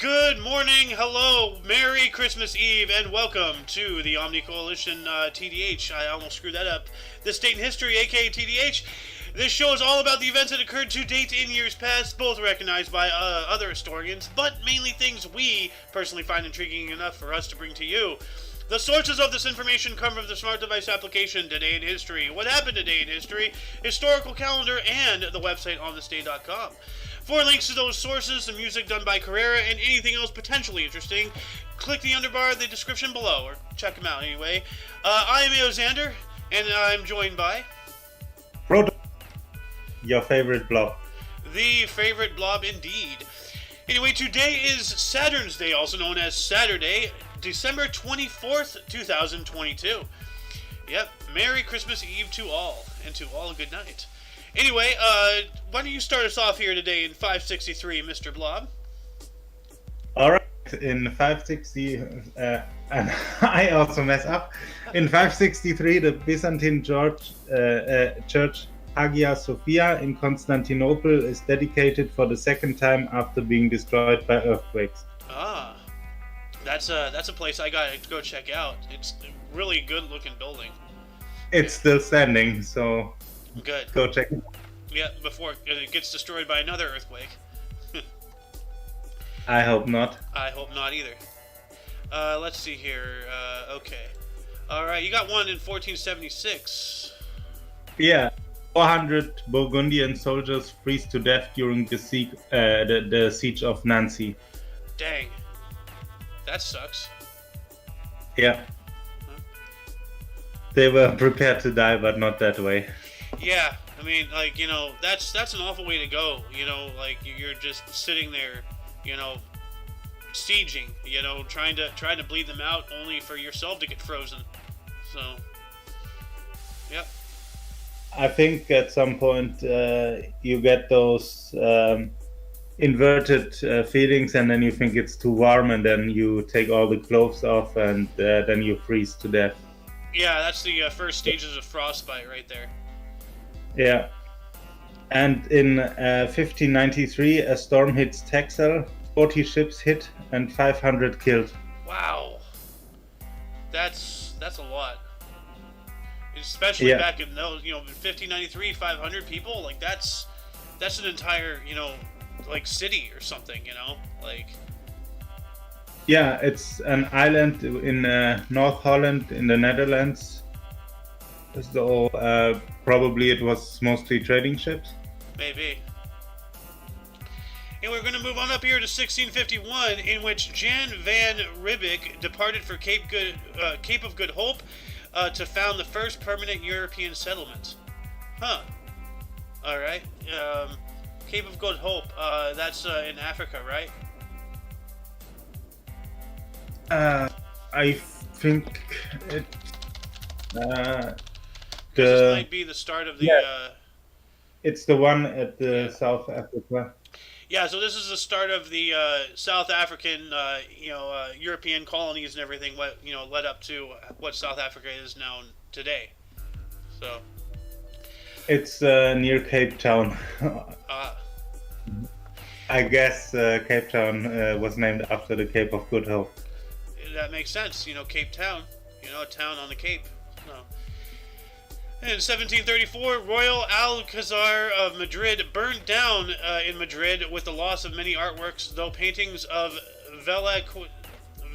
Good morning, hello, Merry Christmas Eve, and welcome to the OMNI Coalition TDH. I almost screwed that up. This Date in History, aka TDH. This show is all about the events that occurred to date in years past, both recognized by other historians, but mainly things we personally find intriguing enough for us to bring to you. The sources of this information come from the smart device application Today in History, What Happened Today in History, Historical Calendar, and the website onthisday.com. For links to those sources, the music done by Carrera, and anything else potentially interesting, click the underbar in the description below, or check them out anyway. I am Xander, and I'm joined by... Proto, your favorite blob. The favorite blob indeed. Anyway, today is Saturn's Day, also known as Saturday, December 24th, 2022. Yep, Merry Christmas Eve to all, and to all a good night. Anyway, why don't you start us off here today in 563, Mr. Blob? Alright, in 560, and I also mess up. In 563, the Byzantine church Hagia Sophia in Constantinople is dedicated for the second time after being destroyed by earthquakes. Ah, that's a place I gotta go check out. It's a really good looking building. It's still standing, so good. Go check it. Yeah, before it gets destroyed by another earthquake. I hope not. I hope not either. Let's see here. Okay. Alright, you got one in 1476. Yeah, 400 Burgundian soldiers freeze to death during the siege of Nancy. Dang. That sucks. Yeah. Huh? They were prepared to die, but not that way. Yeah, I mean, like, you know, that's an awful way to go. You know, like, you're just sitting there, you know, sieging, you know, trying to bleed them out only for yourself to get frozen. So, yep. I think at some point you get those inverted feelings, and then you think it's too warm, and then you take all the clothes off, and then you freeze to death. Yeah, that's the first stages of frostbite right there. Yeah. And in 1593, a storm hits Texel, 40 ships hit, and 500 killed. Wow. That's a lot. Especially back in those, you know, 1593, 500 people, like that's an entire, you know, like city or something, you know, like. Yeah, it's an island in North Holland in the Netherlands. So probably it was mostly trading ships. Maybe. And we're going to move on up here to 1651, in which Jan van Riebeeck departed for Cape of Good Hope to found the first permanent European settlement. Huh. All right. Cape of Good Hope. That's in Africa, right? I think it. This might be the start of the. Yeah, it's the one at the South Africa. Yeah, so this is the start of the South African, European colonies and everything. What led up to what South Africa is now today. So. It's near Cape Town. I guess Cape Town was named after the Cape of Good Hope. That makes sense. You know, Cape Town. You know, a town on the Cape. No. In 1734, Royal Alcazar of Madrid burned down in Madrid with the loss of many artworks, though paintings of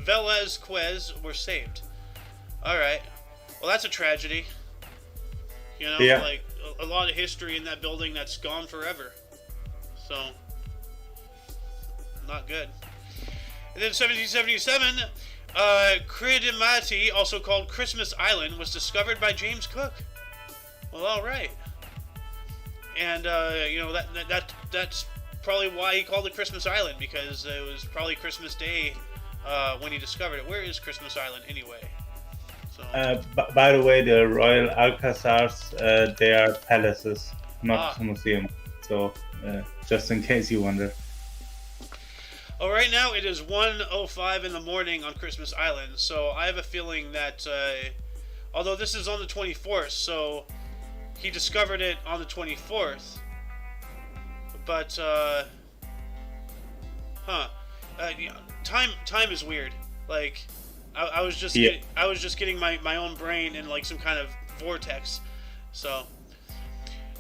Velázquez were saved. Alright. Well, that's a tragedy. You know, like a lot of history in that building that's gone forever. So, not good. And then 1777, Cridimati, also called Christmas Island, was discovered by James Cook. Well, all right. And that's probably why he called it Christmas Island, because it was probably Christmas Day when he discovered it. Where is Christmas Island anyway? So. By the way, the Royal Alcazars, they are palaces, not museums. So, just in case you wonder. Oh, right now it is 1:05 in the morning on Christmas Island, so I have a feeling that, although this is on the 24th, so he discovered it on the 24th, but, time is weird. Like, I was just I was just getting my own brain in like some kind of vortex. So,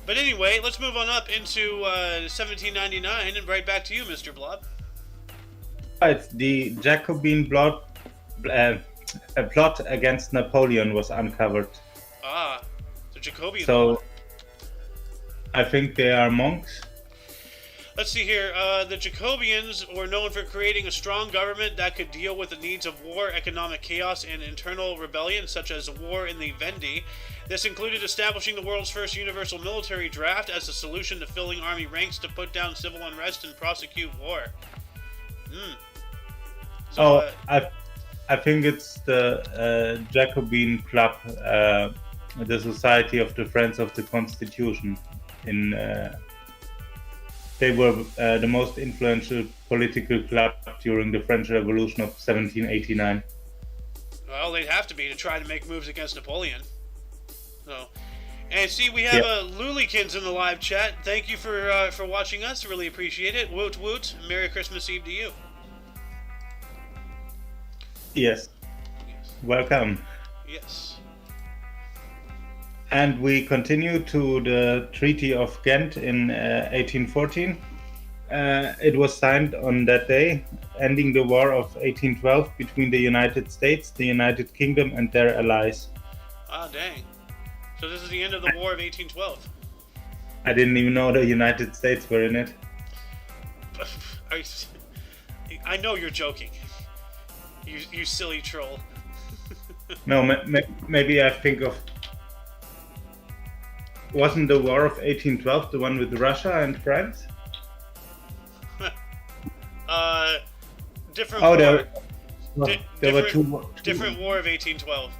but anyway, let's move on up into 1799 and right back to you, Mr. Blob. Right, the Jacobin plot against Napoleon was uncovered. Ah, the Jacobean. So, I think they are monks. Let's see here. The Jacobians were known for creating a strong government that could deal with the needs of war, economic chaos, and internal rebellion, such as war in the Vendee. This included establishing the world's first universal military draft as a solution to filling army ranks to put down civil unrest and prosecute war. So, I think it's the Jacobin Club, the Society of the Friends of the Constitution. They were the most influential political club during the French Revolution of 1789. Well, they'd have to be to try to make moves against Napoleon. So, and see, we have Lulikins in the live chat. Thank you for watching us. Really appreciate it. Woot woot. Merry Christmas Eve to you. Yes. Welcome. Yes. And we continue to the Treaty of Ghent in 1814. It was signed on that day, ending the War of 1812 between the United States, the United Kingdom, and their allies. Ah, dang. So this is the end of the War of 1812. I didn't even know the United States were in it. I know you're joking. You silly troll. No, maybe I think of... Wasn't the War of 1812 the one with Russia and France? Different war. There were two. Different War of 1812.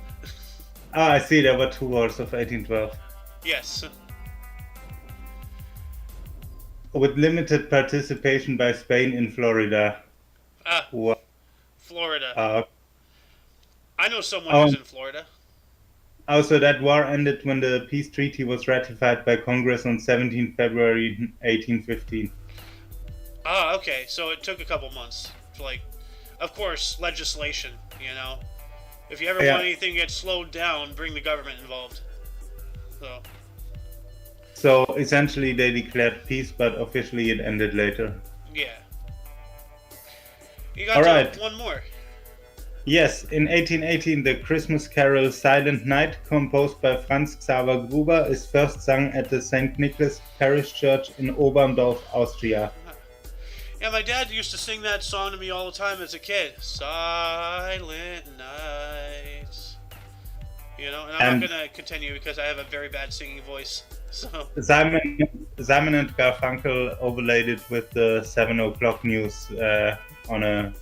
Ah, I see. There were two wars of 1812. Yes. With limited participation by Spain in Florida. Florida. I know someone who's in Florida. Also, that war ended when the peace treaty was ratified by Congress on 17 February 1815. Ah, okay. So it took a couple months. Like, of course, legislation, you know. If you ever want anything to get slowed down, bring the government involved. So essentially they declared peace, but officially it ended later. Yeah. You got one more. Yes, in 1818, the Christmas carol Silent Night, composed by Franz Xaver Gruber, is first sung at the St. Nicholas Parish Church in Oberndorf, Austria. Yeah, my dad used to sing that song to me all the time as a kid. Silent Night. You know, and I'm not going to continue because I have a very bad singing voice. So Simon and Garfunkel overlaid it with the 7 o'clock news on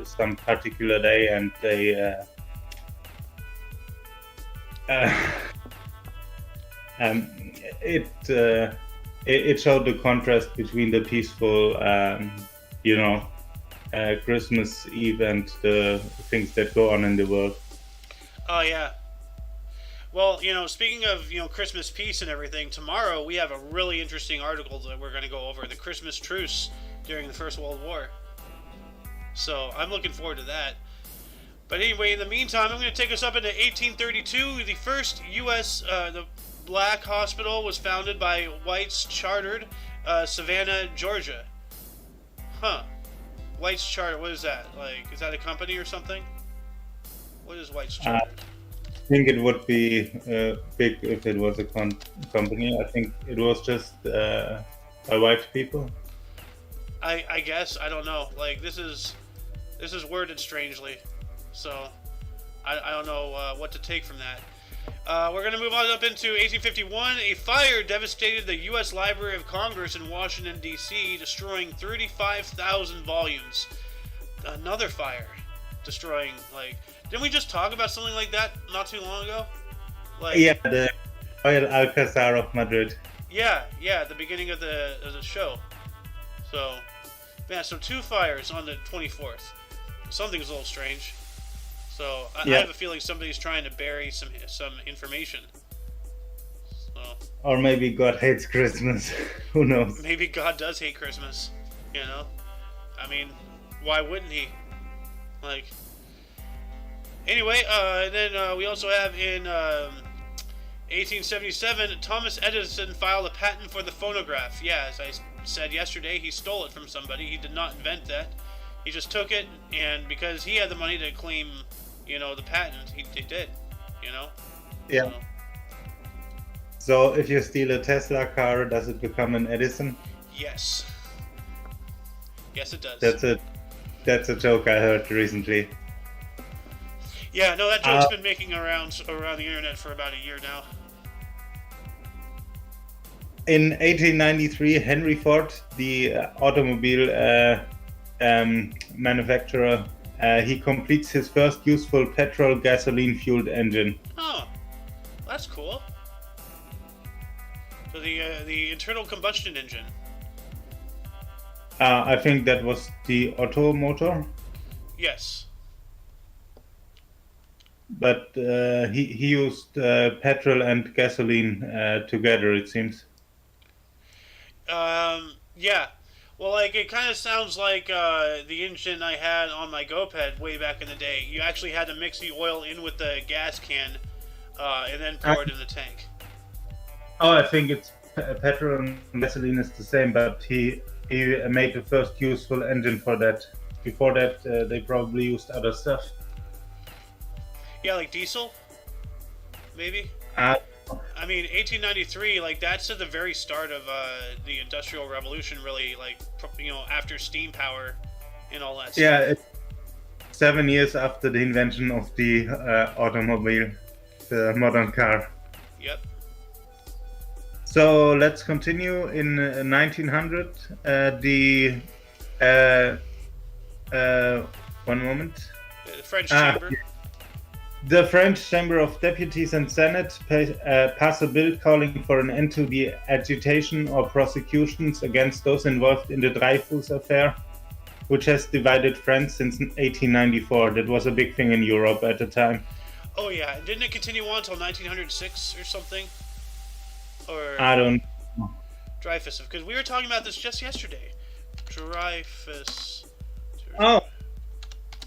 some particular day, and they it showed the contrast between the peaceful Christmas Eve and the things that go on in the world. Oh yeah. Well, you know, speaking of, Christmas peace and everything, tomorrow we have a really interesting article that we're going to go over, the Christmas truce during the First World War. So I'm looking forward to that. But anyway, in the meantime, I'm going to take us up into 1832. The first U.S. The Black Hospital was founded by Whites Chartered, Savannah, Georgia. Huh. Whites Chartered, what is that? Like, is that a company or something? What is Whites Chartered? I think it would be big if it was a company. I think it was just by white people. I guess, I don't know. Like, this is worded strangely, so I don't know what to take from that. We're going to move on up into 1851. A fire devastated the U.S. Library of Congress in Washington, D.C., destroying 35,000 volumes. Another fire destroying, like... Didn't we just talk about something like that not too long ago? Like, yeah, the Royal Alcazar of Madrid. Yeah, at the beginning of the show. So, yeah, so 2 fires on the 24th. Something's a little strange. So, I have a feeling somebody's trying to bury some information. So, or maybe God hates Christmas. Who knows? Maybe God does hate Christmas. You know? I mean, Why wouldn't he? Like, anyway, then we also have in 1877, Thomas Edison filed a patent for the phonograph. Yeah, as I said yesterday, he stole it from somebody. He did not invent that. He just took it, and because he had the money to claim, the patent, he did, Yeah. So if you steal a Tesla car, does it become an Edison? Yes. Yes, it does. That's a joke I heard recently. Yeah, no, that joke's been making around the internet for about a year now. In 1893, Henry Ford, the automobile manufacturer, he completes his first useful petrol gasoline-fueled engine. Oh, that's cool. So the internal combustion engine. I think that was the Otto motor. Yes. But he used petrol and gasoline together, it seems. Yeah. Well, like, it kind of sounds like the engine I had on my GoPed way back in the day. You actually had to mix the oil in with the gas can and then pour it in the tank. Oh, I think it's petrol and gasoline is the same, but he made the first useful engine for that. Before that, they probably used other stuff. Yeah, like diesel? Maybe? I mean, 1893, like, that's at the very start of the Industrial Revolution, really, like, after steam power and all that stuff. Yeah, it's 7 years after the invention of the automobile, the modern car. Yep. So let's continue. In 1900, one moment. The French Chamber. The French Chamber of Deputies and Senate pass a bill calling for an end to the agitation or prosecutions against those involved in the Dreyfus affair, which has divided France since 1894. That was a big thing in Europe at the time. Oh yeah, didn't it continue on until 1906 or something? Or I don't know. Dreyfus, because we were talking about this just yesterday. Dreyfus. Oh,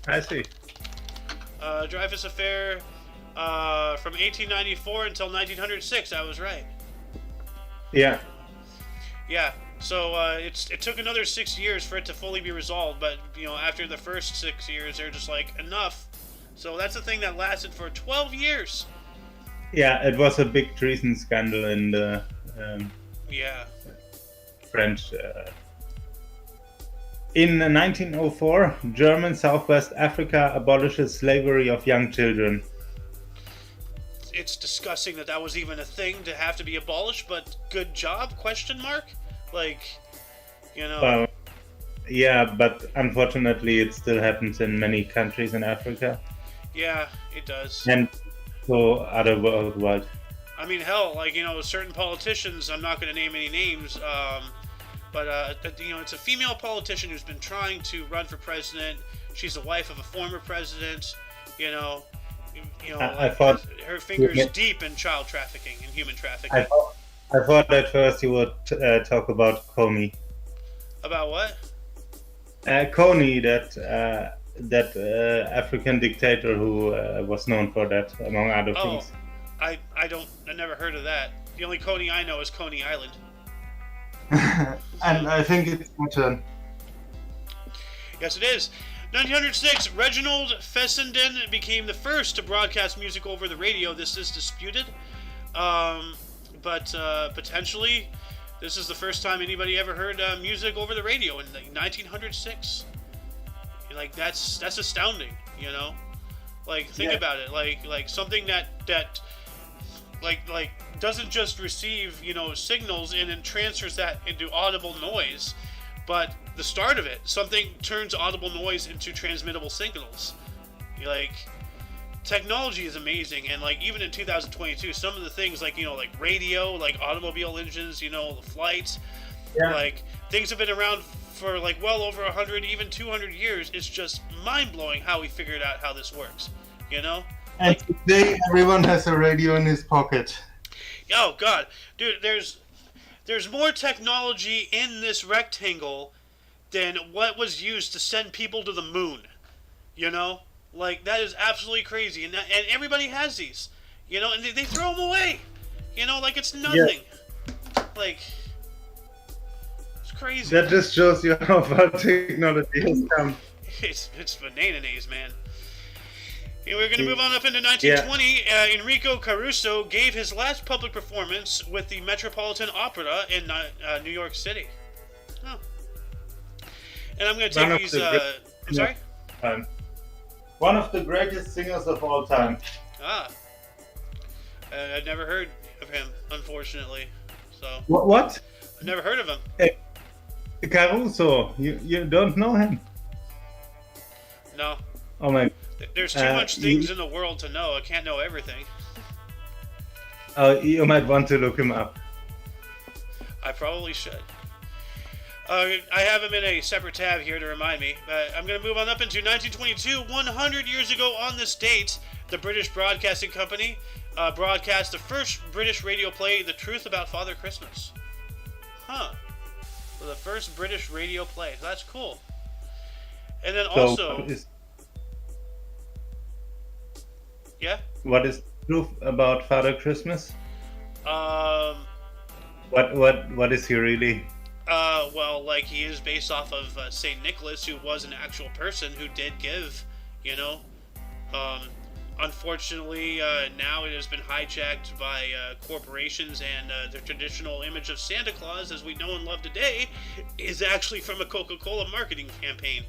I see. Dreyfus Affair from 1894 until 1906. I was right. Yeah. Yeah. So it took another 6 years for it to fully be resolved, but after the first 6 years, they're just like enough. So that's a thing that lasted for 12 years. Yeah, it was a big treason scandal in the French. In 1904, German Southwest Africa abolishes slavery of young children. It's disgusting that was even a thing to have to be abolished, but good job, ? Like, yeah, but unfortunately it still happens in many countries in Africa. Yeah, it does. And so other worldwide. I mean, hell, like, certain politicians, I'm not going to name any names, but it's a female politician who's been trying to run for president. She's the wife of a former president. I thought her fingers deep in child trafficking and human trafficking. I thought at first you would talk about Comey. About what? Comey, that African dictator who was known for that, among other things. I never heard of that. The only Coney I know is Coney Island. And I think it's my turn. Yes, it is. 1906, Reginald Fessenden became the first to broadcast music over the radio. This is disputed, but potentially this is the first time anybody ever heard music over the radio in 1906. Like that's astounding, Like think about it, like something that like doesn't just receive signals and then transfers that into audible noise, but the start of it, something turns audible noise into transmittable signals. Like technology is amazing, and like even in 2022, some of the things like like radio, like automobile engines, the flights, like things have been around for like well over 100, even 200 years. It's just mind-blowing how we figured out how this works, And today everyone has a radio in his pocket. Oh god, dude, there's more technology in this rectangle than what was used to send people to the moon. You know? Like, that is absolutely crazy. And everybody has these. You know, and they throw them away. You know, like it's nothing. Yeah. Like, it's crazy. That just shows you how far technology has come. It's banana-nays, man. And we're going to move on up into 1920. Yeah. Enrico Caruso gave his last public performance with the Metropolitan Opera in New York City. Oh. And I'm going to take these... I'm sorry? One of the greatest singers of all time. Ah. I've never heard of him, unfortunately. So. What? I've never heard of him. Caruso. You don't know him? No. Oh my... There's too much things in the world to know. I can't know everything. You might want to look him up. I probably should. I have him in a separate tab here to remind me. I'm going to move on up into 1922. 100 years ago on this date, the British Broadcasting Company broadcast the first British radio play, The Truth About Father Christmas. Huh. So the first British radio play. So that's cool. And then also... Yeah? What is the truth about Father Christmas? What is he really? Well, like, he is based off of St. Nicholas, who was an actual person who did give, you know. Unfortunately, now it has been hijacked by corporations, and the traditional image of Santa Claus, as we know and love today, is actually from a Coca-Cola marketing campaign.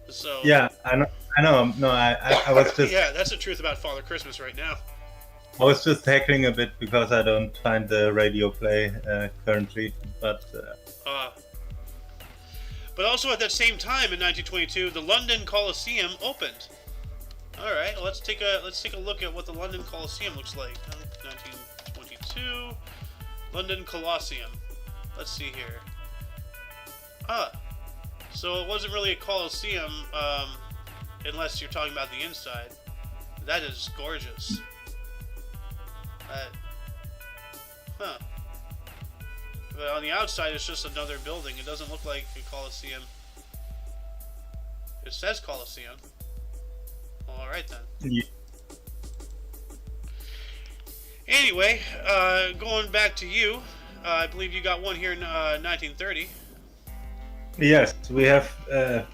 So yeah, I know. No, I was just... Yeah, that's the truth about Father Christmas right now. I was just heckling a bit because I don't find the radio play currently, but... But also at that same time in 1922, the London Coliseum opened. All right, let's take a look at what the London Coliseum looks like. 1922, London Colosseum. Let's see here. So it wasn't really a Coliseum, unless you're talking about the inside. That is gorgeous. But on the outside, it's just another building. It doesn't look like a Coliseum. It says Coliseum. All right then. Yeah. Anyway, going back to you, I believe you got one here in 1930. Yes, we have the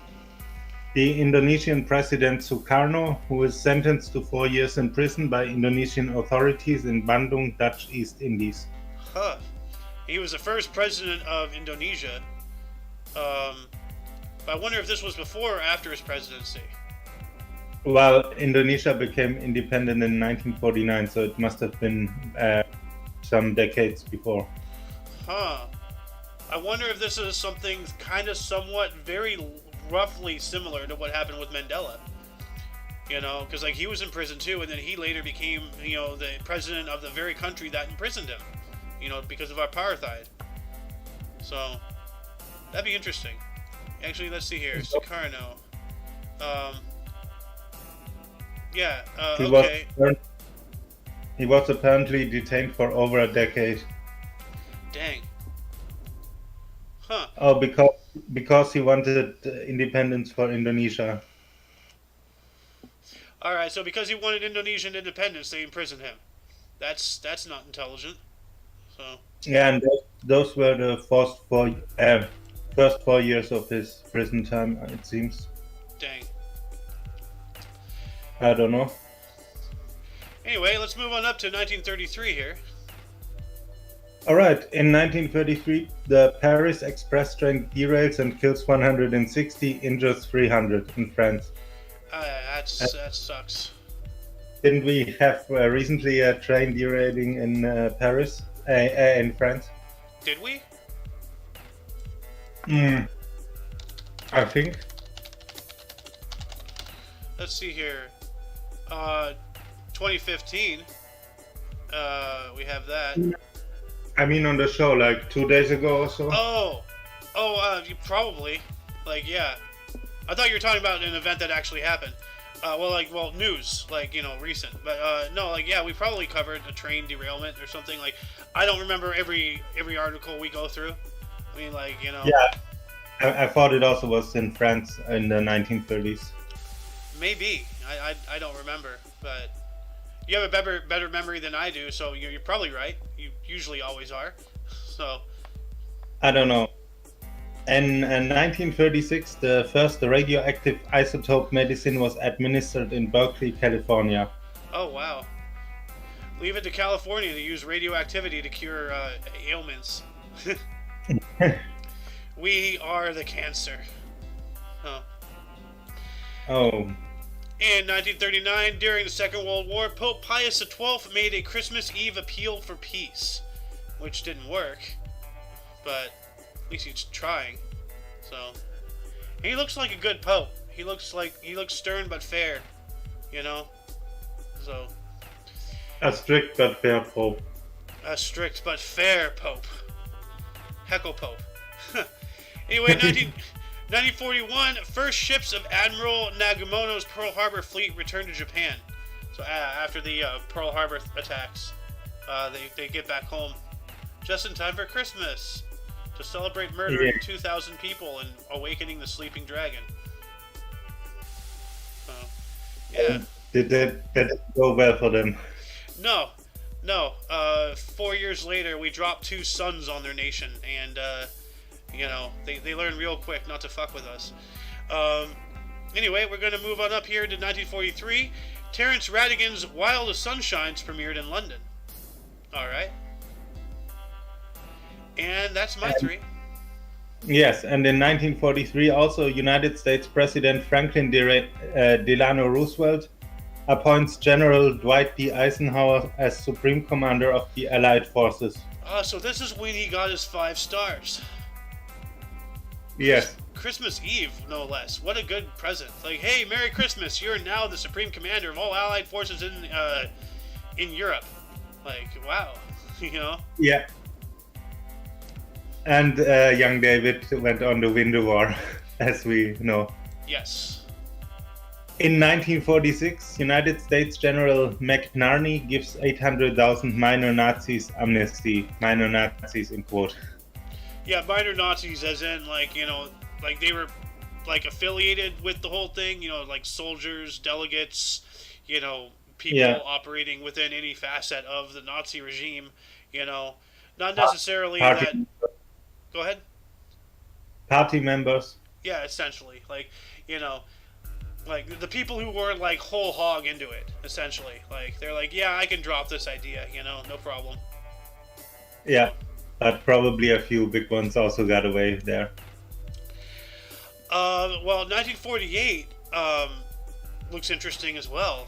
Indonesian President Sukarno, who is sentenced to 4 years in prison by Indonesian authorities in Bandung, Dutch East Indies. Huh. He was the first president of Indonesia. I wonder if this was before or after his presidency. Well, Indonesia became independent in 1949, so it must have been some decades before. Huh. I wonder if this is something kind of somewhat very roughly similar to what happened with Mandela. You know, because like he was in prison too, and then he later became, you know, the president of the very country that imprisoned him. You know, because of apartheid. So, that'd be interesting. Actually, let's see here. Sukarno. Yeah, okay. He was apparently detained for over a decade. Dang. Huh. Oh, because he wanted independence for Indonesia. Alright, so because he wanted Indonesian independence, they imprisoned him. That's not intelligent. So. Yeah, and those were the first 4 years of his prison time, it seems. Dang. I don't know. Anyway, let's move on up to 1933 here. Alright, in 1933, the Paris Express train derails and kills 160, injures 300 in France. That sucks. Didn't we have recently a train derailing in Paris? In France? Did we? I think. Let's see here. 2015. We have that. I mean on the show, like 2 days ago or so. You probably. Like, yeah. I thought you were talking about an event that actually happened. News, like, you know, recent. But no, like, yeah, we probably covered a train derailment or something. Like, I don't remember every article we go through. I mean, like, you know. Yeah. I thought it also was in France in the 1930s. Maybe. I don't remember, but you have a better memory than I do, so you're probably right. You usually always are. So I don't know. In 1936, the first radioactive isotope medicine was administered in Berkeley, California. oh wow. Leave it to California to use radioactivity to cure ailments. We are the cancer. Oh. Oh, In 1939, during the Second World War, Pope Pius XII made a Christmas Eve appeal for peace, which didn't work, but at least he's trying. So, and he looks like a good pope. He looks stern but fair, you know. So, a strict but fair pope. a strict but fair pope. Heckle pope. Anyway, 1941, first ships of Admiral Nagamoto's Pearl Harbor fleet returned to Japan. So after the Pearl Harbor attacks, they get back home just in time for Christmas to celebrate murdering 2,000 people and awakening the sleeping dragon. So, yeah. Did that go well for them? No. 4 years later, we dropped 2 sons on their nation, and they learn real quick not to fuck with us. Anyway, we're going to move on up here to 1943. Terence Rattigan's While the Sun Shines premiered in London. All right. And that's my 3. Yes, and in 1943, also United States President Franklin Delano Roosevelt appoints General Dwight D. Eisenhower as Supreme Commander of the Allied Forces. So this is when he got his 5 stars. Yes. Christmas Eve, no less. What a good present. Like, hey, Merry Christmas, you're now the Supreme Commander of all Allied forces in Europe. Like, wow. You know? Yeah. And young David went on to win the war, as we know. Yes. In 1946, United States General McNarney gives 800,000 minor Nazis amnesty. Minor Nazis in quote. Yeah, minor Nazis as in, like they were, like, affiliated with the whole thing, like soldiers, delegates, people operating within any facet of the Nazi regime, not necessarily that... Go ahead. Party members. Yeah, essentially. Like, like the people who were like whole hog into it, essentially. Like, they're like, yeah, I can drop this idea, no problem. Yeah, but probably a few big ones also got away there. Well, 1948 looks interesting as well.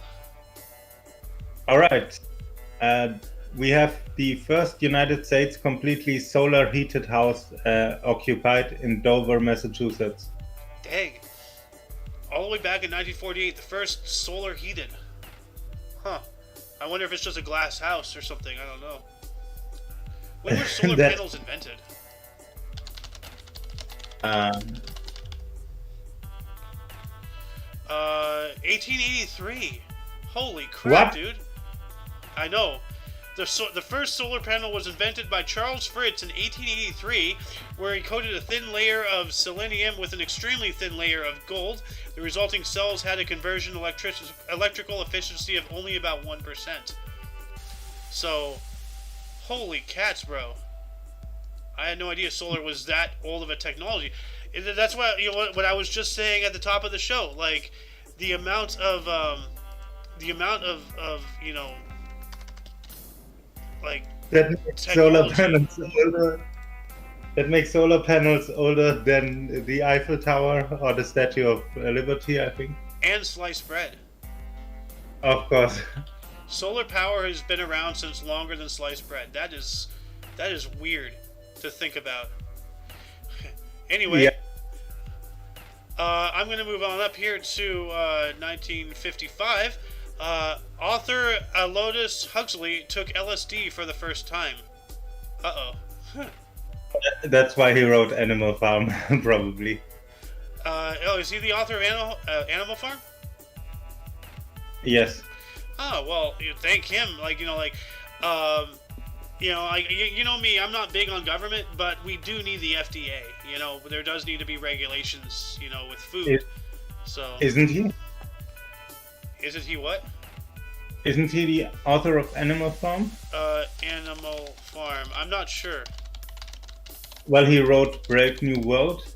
All right. We have the first United States completely solar heated house occupied in Dover, Massachusetts. Dang. All the way back in 1948, the first solar heated. Huh. I wonder if it's just a glass house or something. I don't know. When were solar panels invented? 1883. Holy crap, dude. I know. The first solar panel was invented by Charles Fritz in 1883, where he coated a thin layer of selenium with an extremely thin layer of gold. The resulting cells had a conversion electrical efficiency of only about 1%. So, holy cats, bro. I had no idea solar was that old of a technology. That's why, what I was just saying at the top of the show. Like, the amount of like, that makes solar panels older. That makes solar panels older than the Eiffel Tower or the Statue of Liberty, I think. And sliced bread. Of course. Solar power has been around since longer than sliced bread. That is weird to think about. Anyway, yeah. I'm going to move on up here to 1955. Author Aldous Huxley took LSD for the first time. Uh-oh. That's why he wrote Animal Farm, probably. Is he the author of Animal Farm? Yes. Oh, well, thank him. You know, you know me, I'm not big on government, but we do need the FDA. You know, there does need to be regulations, you know, with food. So, Isn't he? isn't he what? Isn't he the author of Animal Farm? Animal Farm. I'm not sure. Well, he wrote Brave New World.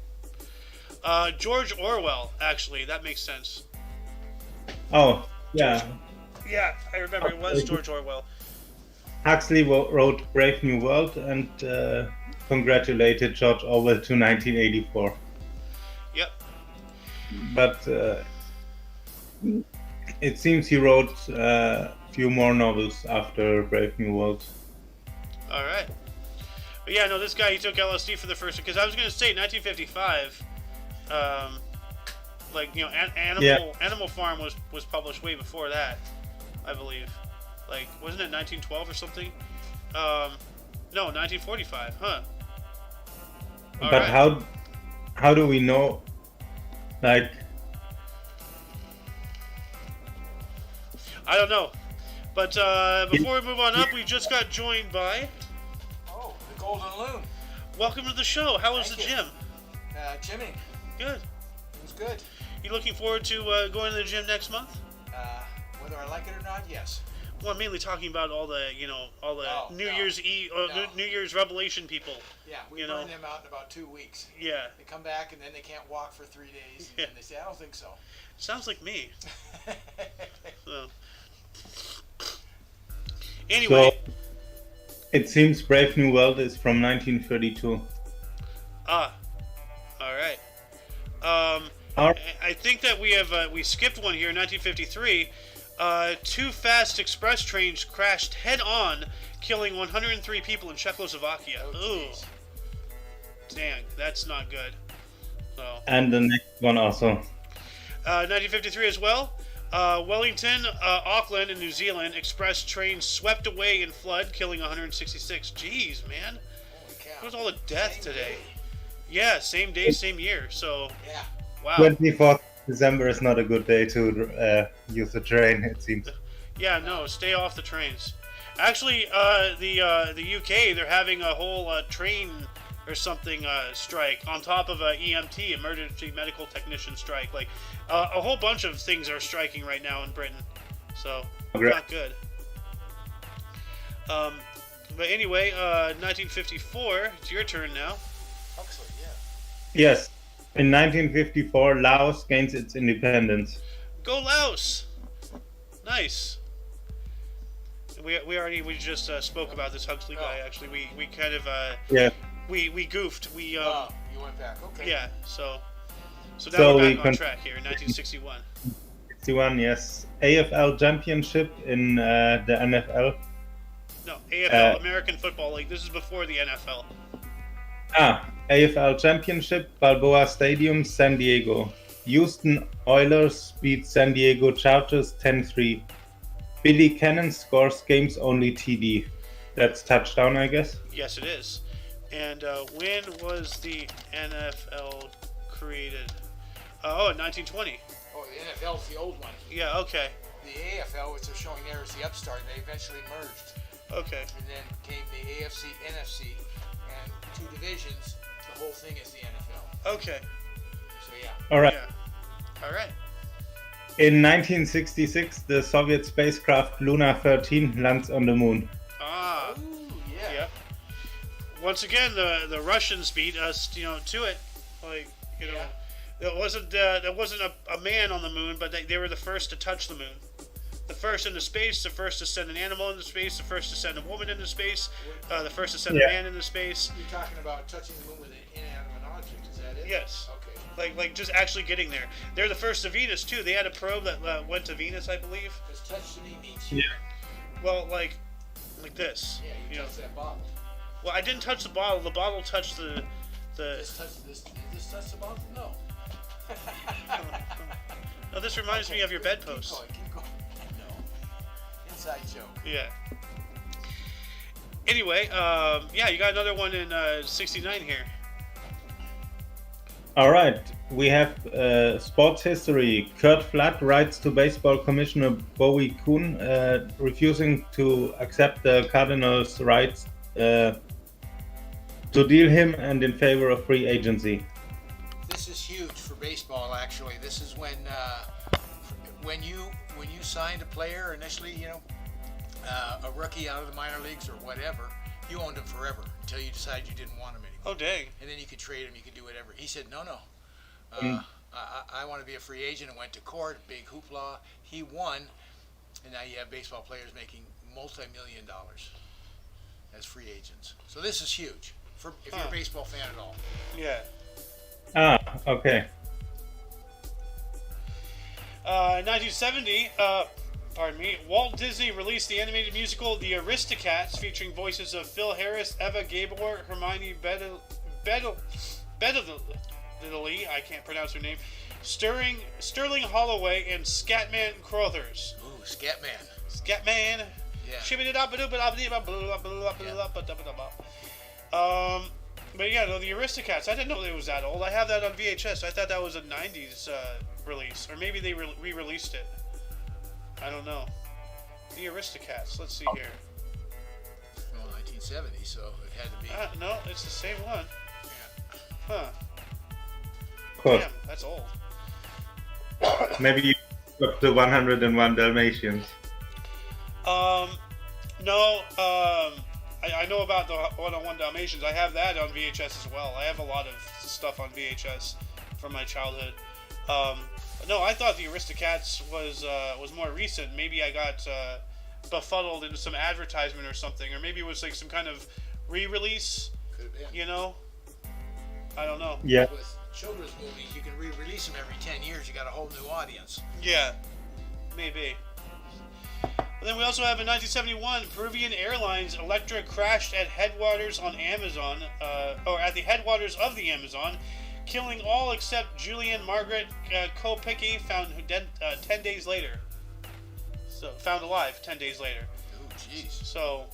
George Orwell, actually. That makes sense. Oh, yeah. Yeah, I remember it was George Orwell. Huxley wrote Brave New World and congratulated George Orwell to 1984. Yep. But it seems he wrote a few more novels after Brave New World. All right. But yeah, no, this guy, he took LSD for the first, because I was going to say 1955, like, you know, Animal Farm was published way before that, I believe. Like, wasn't it 1912 or something? No, 1945, huh? All but right. how do we know, like... I don't know. But before we move on up, we just got joined by... Oh, the Golden Loon. Welcome to the show. How was the Thank you. gym? Jimmy, Good. it was good. You looking forward to going to the gym next month? Whether I like it or not, yes. Well, I'm mainly talking about all the, you know, all the New no. Year's Eve, No. New Year's Revelation people. Yeah, we You burn know. them out in about 2 weeks. Yeah. They come back and then they can't walk for 3 days. And Yeah. then they say, I don't think so. Sounds like me. So. Anyway, So, it seems Brave New World is from 1932. all right. Our- I think that we have we skipped one here in 1953. Two fast express trains crashed head-on, killing 103 people in Czechoslovakia. Oh, Ooh, geez. dang, that's not good. So, And the next one also. 1953 as well. Wellington, Auckland, in New Zealand, express train swept away in flood, killing 166. Jeez, man, Holy cow. where's all the death Same today? day. Yeah, same day, same year. So, Yeah. wow. 24th December is not a good day to use the train, it seems. Yeah, no, stay off the trains. Actually, the UK, they're having a whole train or something strike on top of a EMT, emergency medical technician strike. Like a whole bunch of things are striking right now in Britain, so not good. But anyway, 1954. It's your turn now. Huxley, yeah. Yes, in 1954, Laos gains its independence. Go Laos! Nice. We just spoke about this Huxley guy. Actually, we kind of Yeah. we goofed. We You went back. Okay. yeah. So now So we're we back on track here in 1961. 61, yes. AFL Championship in the NFL. No, AFL, American Football League. This is before the NFL. AFL Championship, Balboa Stadium, San Diego. Houston Oilers beat San Diego Chargers 10-3. Billy Cannon scores games only TD. That's touchdown, I guess. Yes, it is. And when was the NFL created? In 1920. Oh, the NFL's the old one. Yeah. Okay. The AFL, which they're showing there, is the upstart. They eventually merged. Okay. And then came the AFC, NFC, and 2 divisions. The whole thing is the NFL. Okay. So, yeah. All right. Yeah. All right. In 1966, the Soviet spacecraft Luna 13 lands on the moon. Ah. Ooh, yeah. Yep. Once again, the Russians beat us, to it. Like, Yeah. there wasn't a man on the moon, but they were the first to touch the moon. The first into space, the first to send an animal into space, the first to send a woman into space, the first to send a man into space. You're talking about touching the moon with an inanimate object, is that it? Yes. Okay. Like just actually getting there. They're the first to Venus too. They had a probe that went to Venus, I believe. Because touch to me means Yeah. Well, like this. Yeah, you know. touch that bottle. Well, I didn't touch the bottle. The bottle touched the. This touch the bottle? No. No, this reminds me of your bedpost. Keep going. No. Inside joke. Yeah. Anyway, yeah, you got another one in 69 here. All right, we have sports history. Kurt Flood writes to baseball commissioner Bowie Kuhn, refusing to accept the Cardinals' rights to deal him and in favor of free agency. This is huge for baseball. Actually, this is when you signed a player initially, a rookie out of the minor leagues or whatever, you owned him forever until you decided you didn't want him anymore. Oh, dang. And then you could trade him, you could do whatever. He said, no. I want to be a free agent, and went to court, big hoopla. He won, and now you have baseball players making multi-million dollars as free agents. So this is huge if you're a baseball fan at all. Yeah. Okay. 1970, Walt Disney released the animated musical The Aristocats, featuring voices of Phil Harris, Eva Gabor, Hermione Bedley, I can't pronounce her name, Sterling Holloway, and Scatman Crothers. Ooh, Scatman. Scatman. Yeah. But yeah, no, the Aristocats. I didn't know it was that old. I have that on VHS. I thought that was a 90s release, or maybe they re-released it. I don't know. The Aristocats. Let's see here. Well, 1970, so it had to be. No, it's the same one. Yeah. Huh. Of course. Damn, that's old. Maybe you up to 101 Dalmatians. No. I know about the 101 Dalmatians. I have that on VHS as well. I have a lot of stuff on VHS from my childhood. No, I thought the Aristocats was more recent. Maybe I got befuddled into some advertisement or something, or maybe it was like some kind of re-release. Could have been. You know, I don't know. Yeah. With children's movies, you can re-release them every 10 years. You got a whole new audience. Yeah, maybe. But then we also have in 1971, Peruvian Airlines Electra crashed at headwaters on Amazon, or at the headwaters of the Amazon, killing all except Julian Margaret Kopicki, found dead 10 days later. So found alive 10 days later. Oh, jeez. So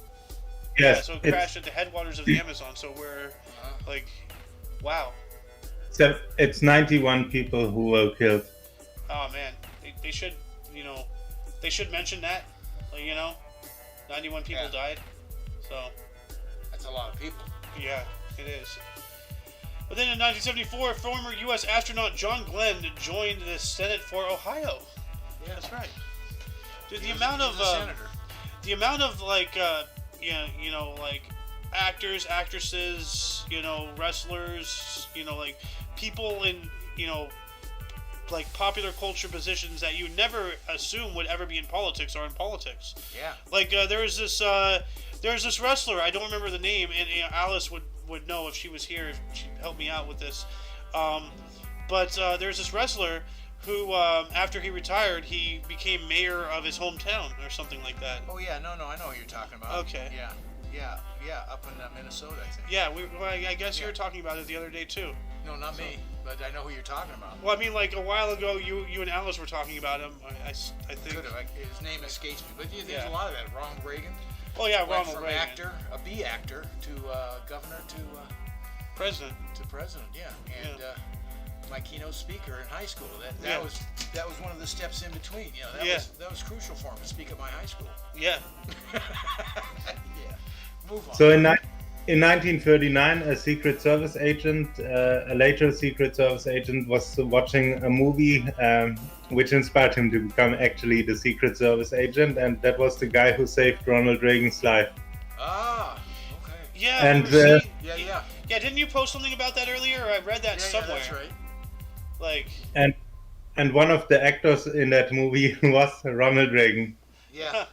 Yes, yeah, so it crashed at the headwaters of the Amazon. So we're like, wow. So it's 91 people who were killed. Oh man, they should, they should mention that. 91 people died. So That's a lot of people. yeah, it is. But then in 1974, former U.S. astronaut John Glenn joined the Senate for Ohio. Yeah. That's right. Dude, He was a senator. the amount of like actors, actresses, wrestlers, like people in like popular culture positions that you never assume would ever be in politics are in politics. Yeah. Like there's this wrestler, I don't remember the name, and Alice would know if she was here, if she'd help me out with this. But there's this wrestler who, after he retired, he became mayor of his hometown or something like that. Oh yeah, no, I know what you're talking about. Okay. Yeah, up in Minnesota, I think. Yeah, I guess you were talking about it the other day too. No, not me, but I know who you're talking about. Well, I mean, like a while ago, you and Alice were talking about him. I think. Could have. His name escapes me, but there's a lot of that. Ronald Reagan. Oh yeah, Went Ronald from Reagan. actor, a B actor, to governor to President. president. Yeah, and my keynote speaker in high school. That Yeah. was one of the steps in between. That was crucial for him to speak at my high school. Yeah. Yeah. Move on. So in 1939, a Secret Service agent, a later Secret Service agent, was watching a movie which inspired him to become actually the Secret Service agent, and that was the guy who saved Ronald Reagan's life. Ah, okay. Yeah. And Yeah. Yeah, didn't you post something about that earlier? Or I read that somewhere. Yeah, that's right. Like. and one of the actors in that movie was Ronald Reagan. Yeah. Huh.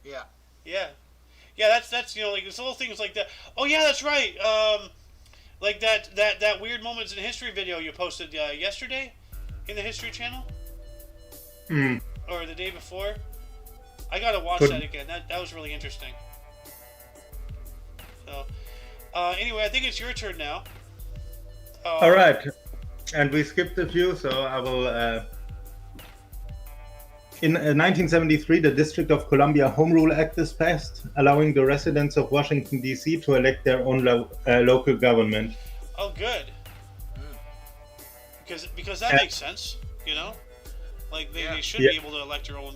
Yeah. Yeah. Yeah, that's like it's little things like that. Oh yeah, that's right. Like that weird moments in history video you posted yesterday in the History Channel, or the day before. I gotta watch that again. That was really interesting. So, anyway, I think it's your turn now. All right, and we skipped a few, so I will. In 1973, the District of Columbia Home Rule Act is passed, allowing the residents of Washington, D.C. to elect their own local government. Oh, good. Because that makes sense, Like, they should be able to elect their own,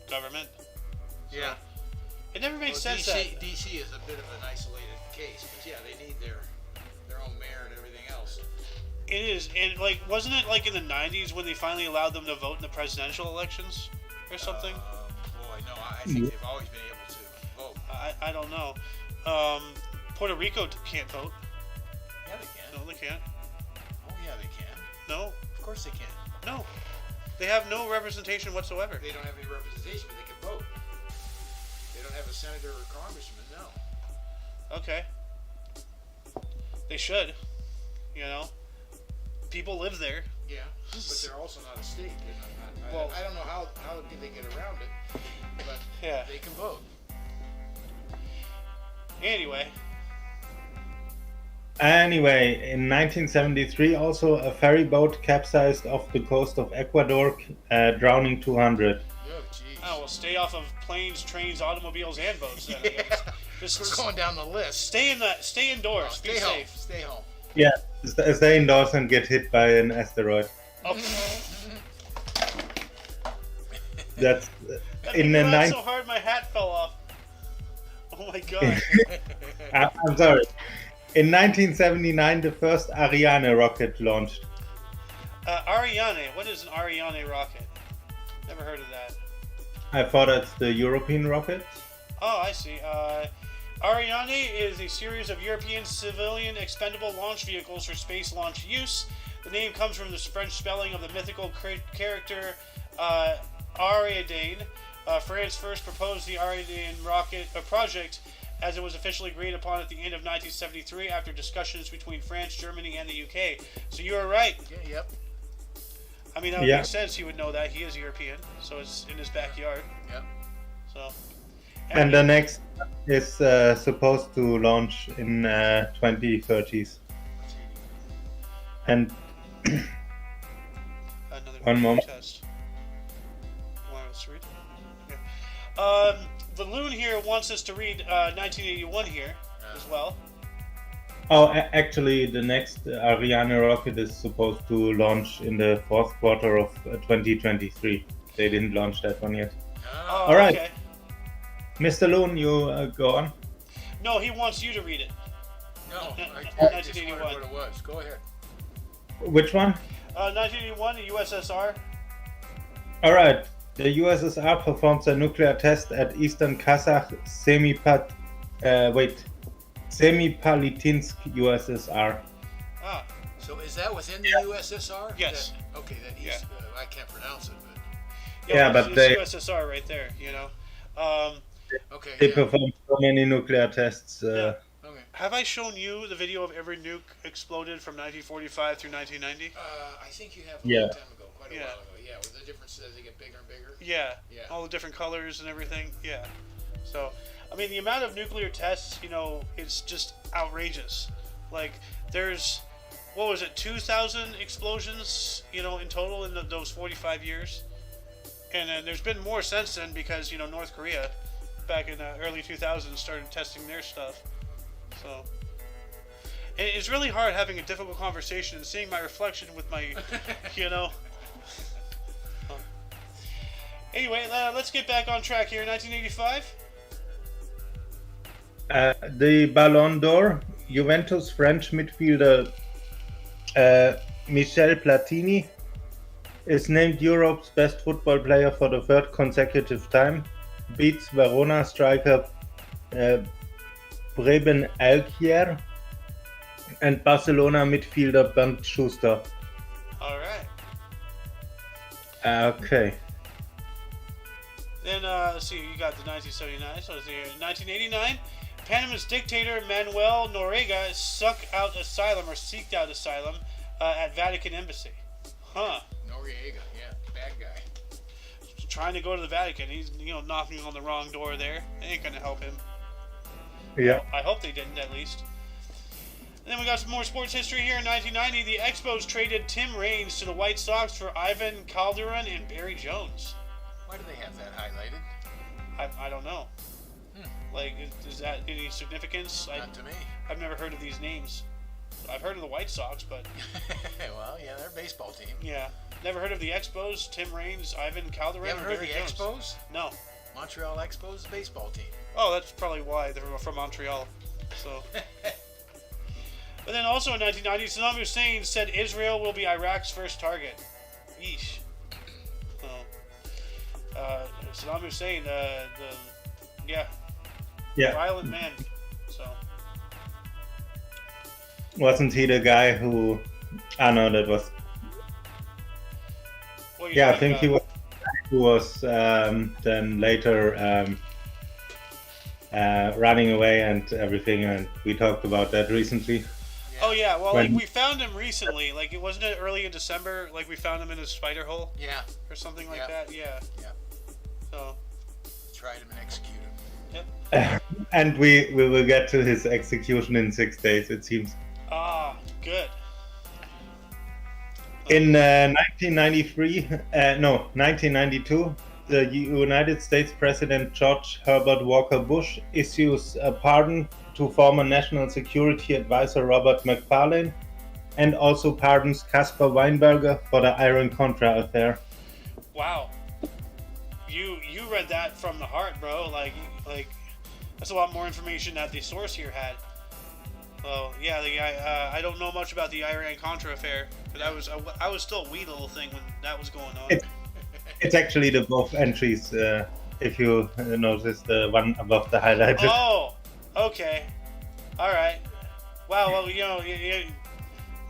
government. Yeah. It never makes Well, sense DC is a bit of an isolated case, but yeah, they need their own mayor and everything else. it is, and like, wasn't it like in the '90s when they finally allowed them to vote in the presidential elections or something? Boy, no, I think they've always been able to vote. I don't know. Puerto Rico can't vote. Yeah, they can. No, they can't. Oh, yeah, they can. No, Of course they can. no. They have no representation whatsoever. They don't have any representation, but they can vote. They don't have a senator or congressman, no. Okay. They should. You know, people live there. Yeah, but they're also not a state. They're not, Well- I don't know how they get around it, but Yeah. they can vote. Anyway, Anyway, in 1973, also a ferry boat capsized off the coast of Ecuador, drowning 200. Oh, jeez. oh well, stay off of planes, trains, automobiles, and boats. Then, I guess. Just We're going down the list. stay indoors. Stay Be home. safe. Stay home. Yeah, stay indoors and get hit by an asteroid. Oh, That's that in made the me laugh nine. so hard my hat fell off. Oh my god. I'm sorry. In 1979, the first Ariane rocket launched. Ariane. What is an Ariane rocket? Never heard of that. I thought it's the European rocket. Oh, I see. Ariane is a series of European civilian expendable launch vehicles for space launch use. The name comes from the French spelling of the mythical character Ariadne. France first proposed the Ariadne rocket project as it was officially agreed upon at the end of 1973 after discussions between France, Germany, and the UK. So you were right. Yeah, yep. I mean, that would Yeah. make sense. He would know that. He is European, so it's in his backyard. Yep. So. And the next is supposed to launch in 2030s. And Another One moment. test. Want us to read? Okay. The loon here wants us to read 1981 here as well. oh, actually, the next Ariane rocket is supposed to launch in the fourth quarter of 2023. They didn't launch that one yet. Ah, Oh, All right. Okay. Mr. Loon, you go on. No, he wants you to read it. no, I just wondered 1981. what it was. Go ahead. Which one? 1981, the USSR. All right. The USSR performs a nuclear test at Eastern Kazakh Semipalatinsk, USSR. Ah, So is that within the USSR? Yes. Okay, that Yeah. East, I can't pronounce it, but Yeah, well, but it's they- USSR right there. You know. okay. They Yeah. perform so many nuclear tests. Yeah. Okay. Have I shown you the video of every nuke exploded from 1945 through 1990? I think you have a Yeah. long time ago, quite a Yeah. while ago. Yeah, with the differences as they get bigger and bigger. Yeah. Yeah. All the different colors and everything. Yeah. So, I mean, the amount of nuclear tests, you know, it's just outrageous. Like, there's, what was it, 2,000 explosions, you know, in total in those 45 years? And then there's been more since then because, you know, North Korea, back in the early 2000s, started testing their stuff. So, and it's really hard having a difficult conversation and seeing my reflection with my, you know. Anyway, let's get back on track here. 1985. The Ballon d'Or, Juventus French midfielder Michel Platini is named Europe's best football player for the third consecutive time. Beats Verona striker Preben Alkier and Barcelona midfielder Bernd Schuster. All right. Okay. Then let's see, you got the 1979. So let's see here. 1989, Panama's dictator Manuel Noriega seeked out asylum at Vatican embassy. Huh? Noriega, yeah, bad guy. Trying to go to the Vatican. He's knocking on the wrong door there. It ain't gonna help him. Yeah. I hope they didn't at least. And then we got some more sports history here. In 1990, the Expos traded Tim Raines to the White Sox for Ivan Calderon and Barry Jones. Why do they have that highlighted? I don't know. Like, is that any significance? Not to me. I've never heard of these names. I've heard of the White Sox, but Well, yeah, they're a baseball team. yeah, never heard of the Expos. Tim Raines, Ivan Calderon, You haven't or heard of Barry the Jones. Expos? No. Montreal Expos baseball team. Oh, that's probably why they're from Montreal. So. But then also in 1990, Saddam Hussein said Israel will be Iraq's first target. Yeesh. So, Saddam Hussein, violent man. So. Wasn't he the guy who? Ah, no, that was. Yeah, I think he was. Who was then later running away and everything, and we talked about that recently. Yeah. Oh yeah, well, like we found him recently. Like it wasn't it early in December. Like we found him in a spider hole. Yeah. Or something like that. Yeah. Yeah. So. Tried him and executed him. Yep. And we will get to his execution in 6 days, it seems. Ah, good. In 1992, the United States President George Herbert Walker Bush issues a pardon to former National Security Advisor Robert McFarlane, and also pardons Caspar Weinberger for the Iran-Contra affair. Wow. You read that from the heart, bro. Like that's a lot more information that the source here had. So yeah, I don't know much about the Iran-Contra affair, but I was still a wee little thing when that was going on. It's actually the both entries, if you notice the one above the highlighted. Oh, okay, all right. Wow, well,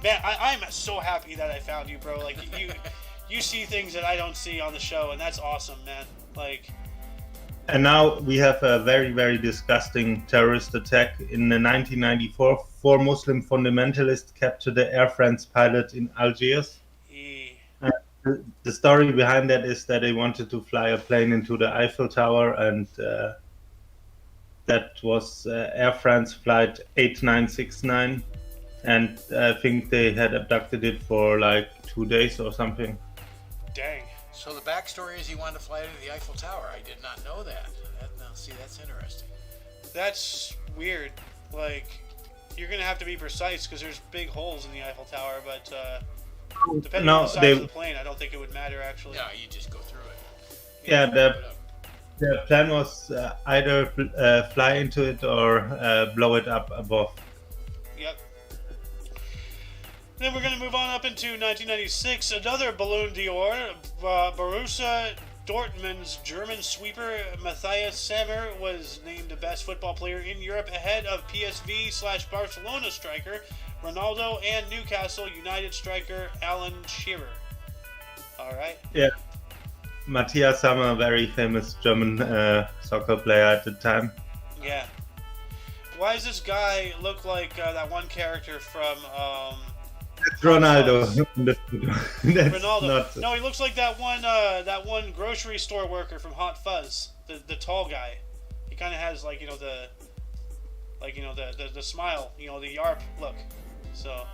man, I'm so happy that I found you, bro. Like you see things that I don't see on the show, and that's awesome, man. Like. And now we have a very, very disgusting terrorist attack. In 1994, 4 Muslim fundamentalists captured the Air France pilot in Algiers. The story behind that is that they wanted to fly a plane into the Eiffel Tower, and that was Air France flight 8969. And I think they had abducted it for like 2 days or something. Dang. So the backstory is he wanted to fly into the Eiffel Tower. I did not know that. See, that's interesting. That's weird. Like, you're going to have to be precise because there's big holes in the Eiffel Tower, but depending on the size of the plane, I don't think it would matter, actually. No, you just go through it. Yeah, the plan was either fly into it or blow it up above. Yep. Then we're going to move on up into 1996. Another Ballon d'Or. Borussia Dortmund's German sweeper Matthias Sammer was named the best football player in Europe ahead of PSV/Barcelona striker Ronaldo and Newcastle United striker Alan Shearer. All right. Yeah. Matthias Sammer, very famous German soccer player at the time. Yeah. Why does this guy look like that one character from... That's Ronaldo. That's Ronaldo. No, he looks like that one grocery store worker from Hot Fuzz, the tall guy. He kind of has the smile, the YARP look. So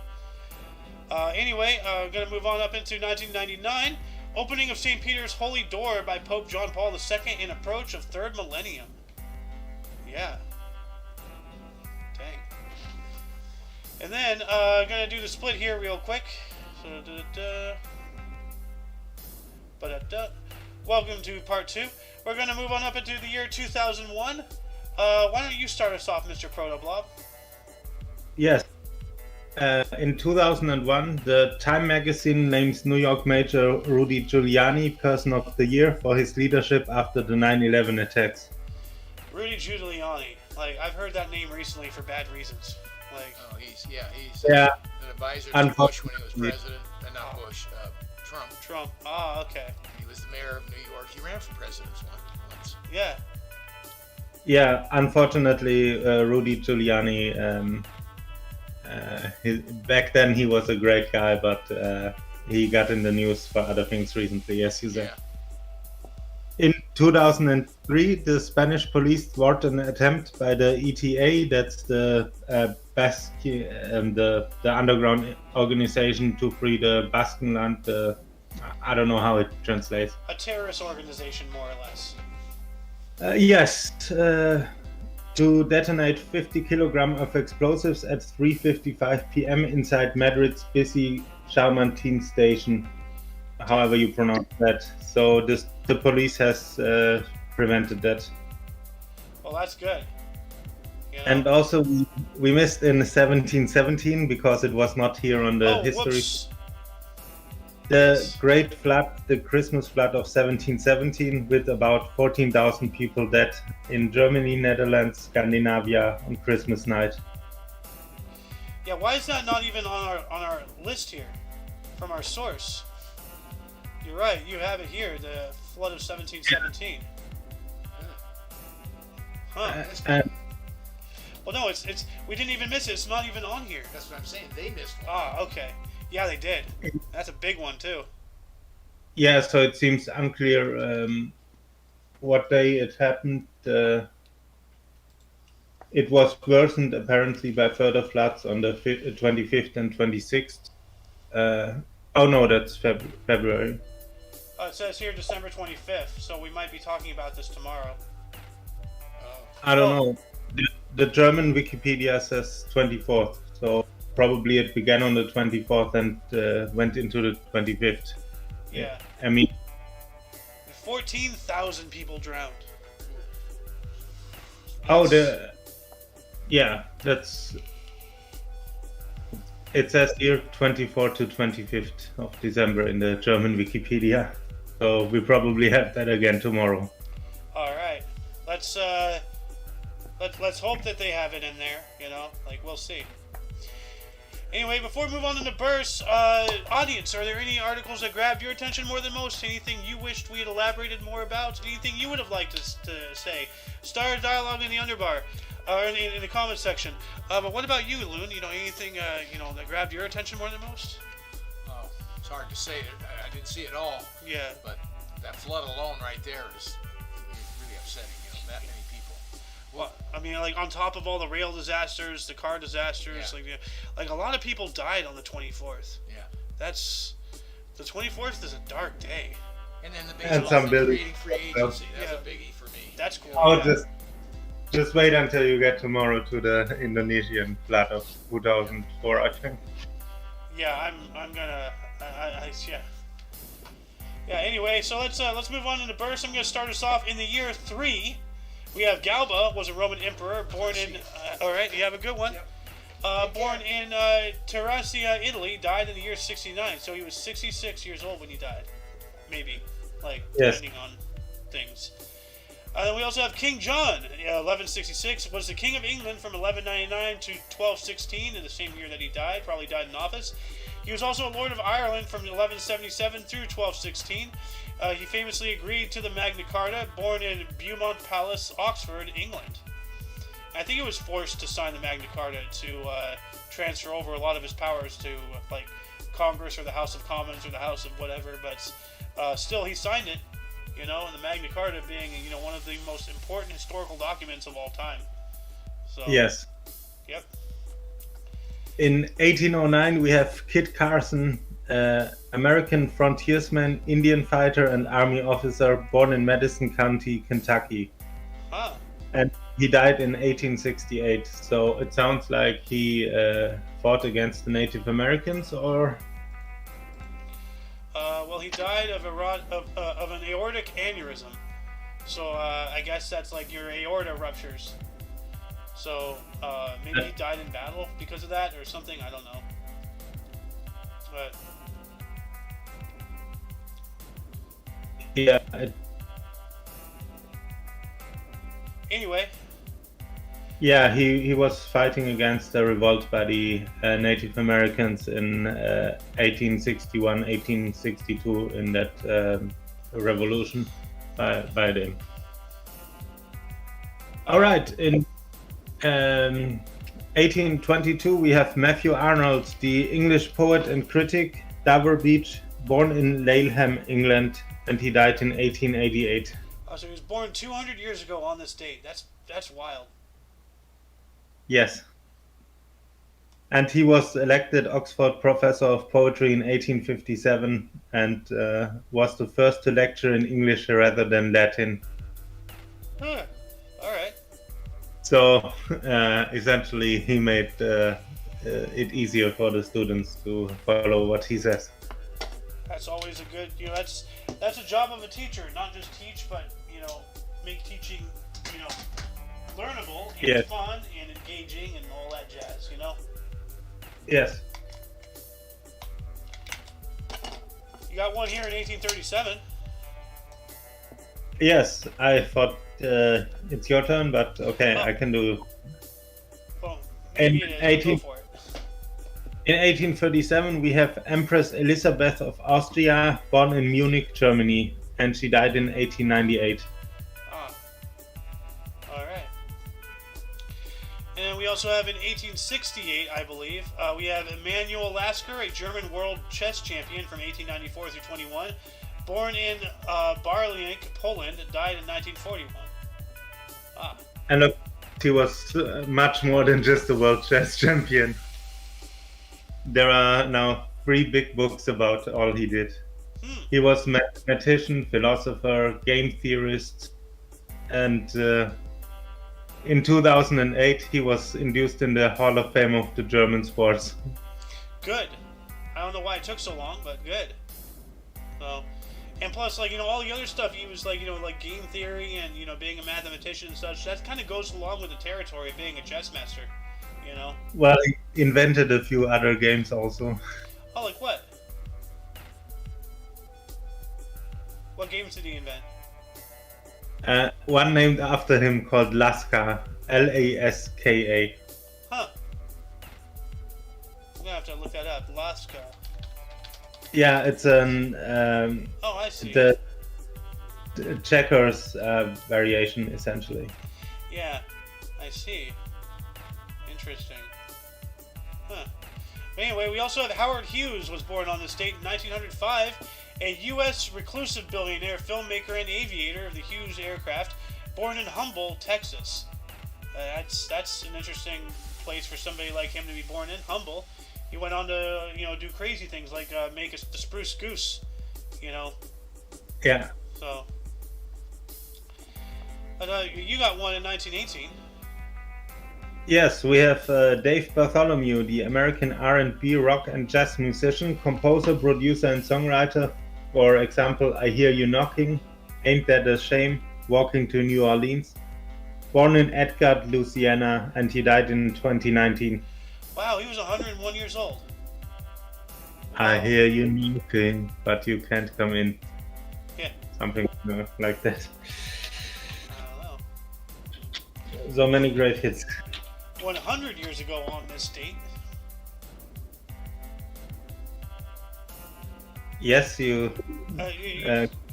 anyway, gonna move on up into 1999. Opening of St. Peter's Holy Door by Pope John Paul II in approach of third millennium. Yeah. Dang. And then, gonna do the split here real quick. Welcome to part 2. We're gonna move on up into the year 2001. Why don't you start us off, Mr. Protoblob? Yes. In 2001, the Time magazine names New York Mayor Rudy Giuliani Person of the Year for his leadership after the 9/11 attacks. Rudy Giuliani. Like, I've heard that name recently for bad reasons. Like, he's an advisor to Bush when he was president, and not Bush, Trump. Trump. Ah, okay. He was the mayor of New York. He ran for president once. Yeah. Yeah, unfortunately, Rudy Giuliani. Back then he was a great guy, but he got in the news for other things recently, as you said. Yeah. In 2003, the Spanish police thwarted an attempt by the ETA, that's the Basque, the underground organization to free the Baskenland. I don't know how it translates. A terrorist organization, more or less. Yes. To detonate 50 kilograms of explosives at 3:55 p.m. inside Madrid's busy Chamartín station, however you pronounce that. So the police has prevented that. Well, that's good. You know? And also, we missed in 1717 because it was not here on the Oh, history. whoops. The Yes. Great Flood, the Christmas Flood of 1717, with about 14,000 people dead in Germany, Netherlands, Scandinavia on Christmas night. Yeah, why is that not even on our list here from our source? You're right, you have it here, the flood of 1717. Huh. And Well, no, it's we didn't even miss it. It's not even on here. That's what I'm saying. They missed one. Ah, okay. Yeah, they did. That's a big one too. yeah, so it seems unclear what day it happened. It was worsened apparently by further floods on the 25th and 26th. Oh no, that's February. It says here December 25th, so we might be talking about this tomorrow. I don't know. The German Wikipedia says 24th, so probably it began on the 24th and went into the 25th. Yeah. I mean, 14,000 people drowned. oh, that's. It says here 24th to 25th of December in the German Wikipedia, so we probably have that again tomorrow. All right. Let's hope that they have it in there. You know, like we'll see. Anyway, before we move on to the burst, audience, are there any articles that grabbed your attention more than most? Anything you wished we had elaborated more about? Anything you would have liked to say? Start a dialogue in the underbar, or in the comments section. But what about you, Loon? You know, anything that grabbed your attention more than most? Oh, it's hard to say. I didn't see it all. Yeah. But that flood alone right there is really upsetting. You know, that many people. Well, I mean, like on top of all the rail disasters, the car disasters, Yeah. like a lot of people died on the 24th. Yeah. That's the 24th is a dark day. And then the And baseball some thing, buildings. creating free agency. That's Yeah. a biggie for me. That's cool. Oh, Yeah. just wait until you get tomorrow to the Indonesian flood of 2004, I think. Yeah, I'm gonna, yeah. Yeah. Anyway, so let's move on to the burst. I'm gonna start us off in the year 3. We have Galba was a Roman emperor born in. All right, you have a good one. Yep. Born in Terracina, Italy, died in the year 69. So he was 66 years old when he died, maybe, like Yes. depending on things. Then we also have King John, 1166, was the King of England from 1199 to 1216, in the same year that he died, probably died in office. He was also a Lord of Ireland from 1177 through 1216. He famously agreed to the Magna Carta, born in Beaumont Palace, Oxford, England. I think he was forced to sign the Magna Carta to transfer over a lot of his powers to like Congress or the House of Commons or the House of whatever, but still he signed it. You know, and the Magna Carta being, one of the most important historical documents of all time. So, Yes. Yep. In 1809, we have Kit Carson, American frontiersman, Indian fighter, and army officer, born in Madison County, Kentucky. Huh. And he died in 1868. So it sounds like he fought against the Native Americans, or? Well, he died of an aortic aneurysm. So I guess that's like your aorta ruptures. So maybe he died in battle because of that or something. I don't know. But Yeah. anyway, Yeah, he was fighting against the revolt by the Native Americans in 1861, 1862 in that revolution by them. All right, in 1822 we have Matthew Arnold, the English poet and critic, Dover Beach, born in Laleham, England, and he died in 1888. so he was born 200 years ago on this date. That's wild. Yes. And he was elected Oxford Professor of Poetry in 1857 and was the first to lecture in English rather than Latin. Huh. All right. So essentially he made it easier for the students to follow what he says. That's always a good, that's a job of a teacher, not just teach, but, make teaching, learnable and Yes. fun and engaging and all that jazz. Yes. You got one here in 1837. Yes, I thought it's your turn, but okay, I can do. Well, maybe In it is. 18 Go for it. In 1837, we have Empress Elizabeth of Austria, born in Munich, Germany, and she died in 1898. Ah, all right. And then we also have in 1868, I believe, we have Emanuel Lasker, a German world chess champion from 1894 through 21, born in Barlinek, Poland, died in 1941. Ah, And look, he was much more than just a world chess champion. There are now 3 big books about all he did. He was mathematician, philosopher, game theorist, and in 2008 he was induced in the Hall of Fame of the German sports. good. I don't know why it took so long, but good. So, and plus, all the other stuff he was like game theory and being a mathematician and such. That kind of goes along with the territory of being a chess master. Well, he invented a few other games also. Oh, like what? What games did he invent? One named after him called Laska, Laska. Huh. I'm gonna have to look that up. Laska. Yeah, it's an Oh, I see. the checkers variation essentially. Yeah, I see. Interesting. Huh. But anyway, we also have Howard Hughes was born on this date in 1905, a U.S. reclusive billionaire, filmmaker, and aviator of the Hughes aircraft, born in Humble, Texas. That's an interesting place for somebody like him to be born in, Humble. He went on to do crazy things like make the Spruce Goose, Yeah. So, but you got one in 1918. Yes, we have Dave Bartholomew, the American R&B, rock and jazz musician, composer, producer, and songwriter. For example, I Hear You Knocking, Ain't That a Shame, Walking to New Orleans. Born in Edgard, Louisiana, and he died in 2019. Wow, he was 101 years old. I hear you knocking, but you can't come in. Yeah. Something like that. I don't know. So many great hits. 100 years ago on this date. Yes, you.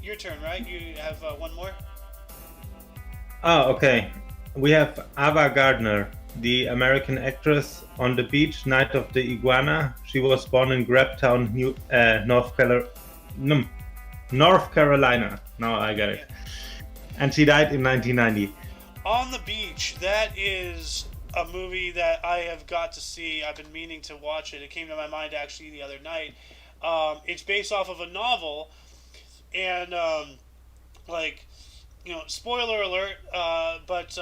Your turn, right? You have one more? Oh, okay. We have Ava Gardner, the American actress. On the Beach, Night of the Iguana. She was born in Grabtown, North Carolina. Now I get it. Yeah. And she died in 1990. On the Beach, that is a movie that I have got to see. I've been meaning to watch it. It came to my mind actually the other night. It's based off of a novel, and spoiler alert. But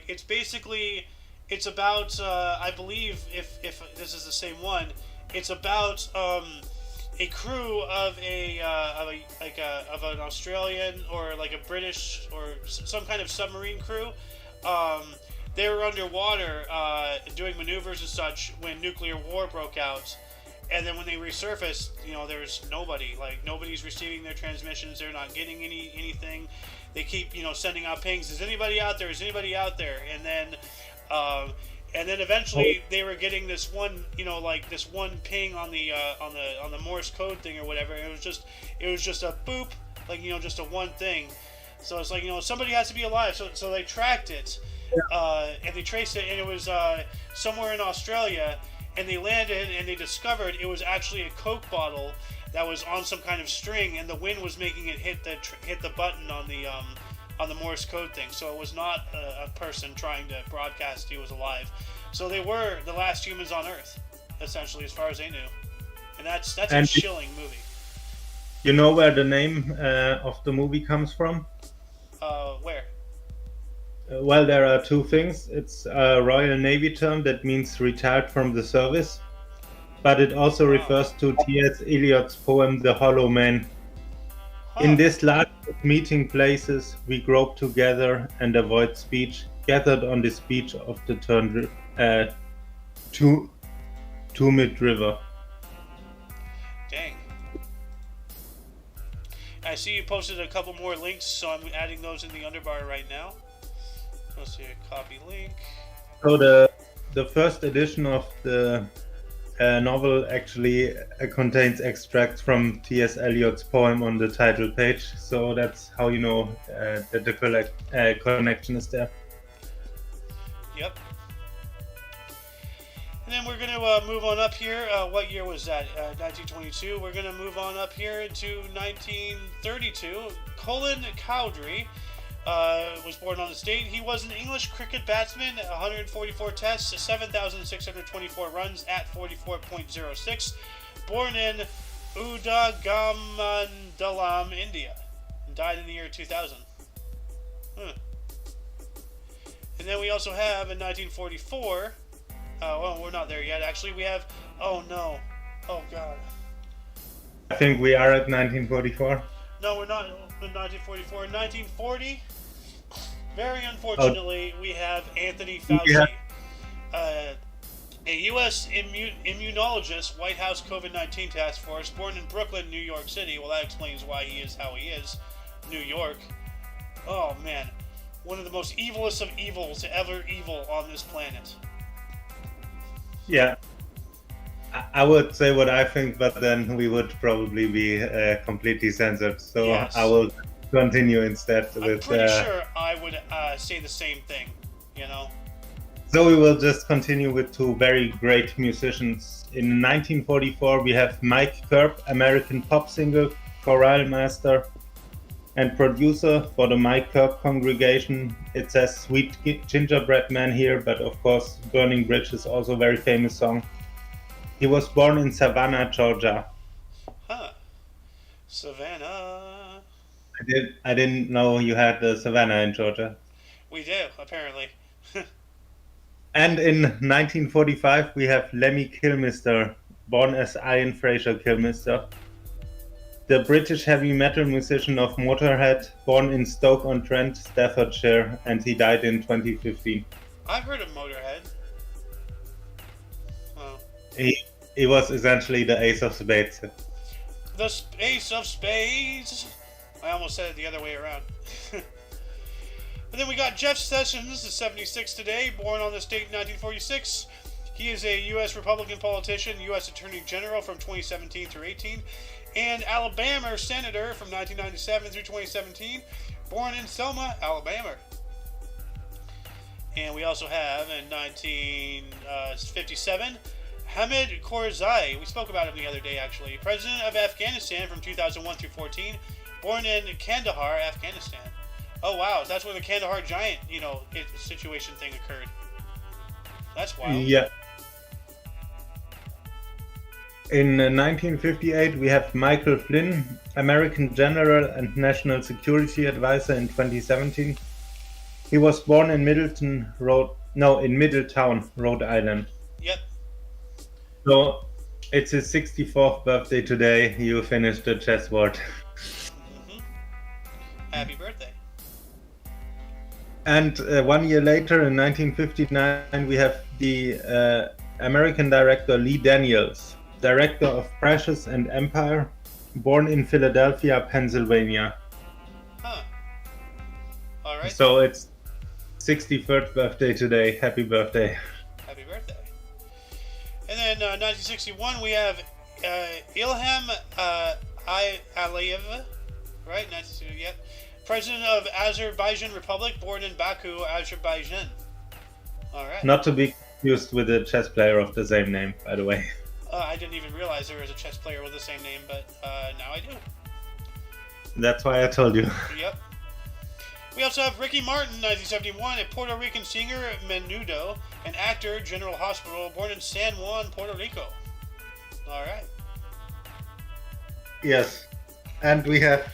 it's basically, it's about I believe if this is the same one, it's about a crew of an Australian or like a British or some kind of submarine crew. They were underwater doing maneuvers and such when nuclear war broke out. And then when they resurfaced, there's nobody. Like, nobody's receiving their transmissions. They're not getting anything. They keep, sending out pings. Is anybody out there? Is anybody out there? And then eventually they were getting this one, this one ping on the Morse code thing or whatever. And it was just a boop, just a one thing. So it's like, somebody has to be alive. So they tracked it, and they traced it, and it was somewhere in Australia. And they landed, and they discovered it was actually a Coke bottle that was on some kind of string, and the wind was making it hit the button on the Morse code thing. So it was not a person trying to broadcast he was alive. So they were the last humans on Earth, essentially, as far as they knew. And that's a chilling movie. You know where the name of the movie comes from? Where? Well, there are two things. It's a Royal Navy term that means retired from the service, but it also refers to T.S. Eliot's poem The Hollow Man. In this large meeting places, we grope together and avoid speech, gathered on this beach of the Tumid River. Dang. I see you posted a couple more links, so I'm adding those in the underbar right now. Let's see, copy link. So the first edition of the novel actually contains extracts from T.S. Eliot's poem on the title page, so that's how you know that the connection is there. Yep. And then we're going to move on up here. What year was that? 1922. We're going to move on up here to 1932. Colin Cowdrey was born on this date. He was an English cricket batsman, 144 tests, 7,624 runs at 44.06. Born in Udagamandalam, India. And died in the year 2000. And then we also have in 1944... well, we're not there yet. Actually, we have... Oh, no. Oh, God. I think we are at 1944. No, we're not in 1944. In 1940, very unfortunately, we have Anthony Fauci, a U.S. immunologist, White House COVID-19 task force, born in Brooklyn, New York City. Well, that explains why he is how he is. New York. Oh, man. One of the most evilest of evils to ever evil on this planet. Yeah, I would say what I think, but then we would probably be completely censored. So yes. I will continue instead I'm with. pretty sure I would say the same thing, you know. So we will just continue with two very great musicians. In 1944, we have Mike Curb, American pop singer, chorale master, and producer for the Mike Curb congregation. It says Sweet Gingerbread Man here, but of course Burning Bridge is also a very famous song. He was born in Savannah, Georgia. Huh. Savannah. I didn't know you had the Savannah in Georgia. We do, apparently. And in 1945 we have Lemmy Kilmister, born as Ian Fraser Kilmister. The British heavy metal musician of Motorhead, born in Stoke-on-Trent, Staffordshire, and he died in 2015. I've heard of Motorhead. Oh. He was essentially the ace of spades. The ace of spades. I almost said it the other way around. And then we got Jeff Sessions, the 76 today, born on this date in 1946. He is a U.S. Republican politician, U.S. Attorney General from 2017 through 18. And Alabama Senator from 1997 through 2017, born in Selma, Alabama. And we also have in 1957, Hamid Karzai. We spoke about him the other day, actually. President of Afghanistan from 2001 through 14, born in Kandahar, Afghanistan. Oh wow, that's where the Kandahar Giant, situation thing occurred. That's wild. Yeah. In 1958, we have Michael Flynn, American General and National Security Advisor in 2017. He was born in Middletown, Rhode Island. Yep. So it's his 64th birthday today. You finished the chessboard. Mm-hmm. Happy birthday. And 1 year later, in 1959, we have the American director Lee Daniels, director of Precious and Empire, born in Philadelphia, Pennsylvania. Huh. All right. So it's 63rd birthday today. Happy birthday. Happy birthday. And then 1961, we have Ilham Aliyev, right? 1960, yep. President of Azerbaijan Republic, born in Baku, Azerbaijan. All right. Not to be confused with a chess player of the same name, by the way. I didn't even realize there was a chess player with the same name, but now I do. That's why I told you. Yep. We also have Ricky Martin, 1971, a Puerto Rican singer, menudo, an actor, General Hospital, born in San Juan, Puerto Rico. All right. Yes. And we have,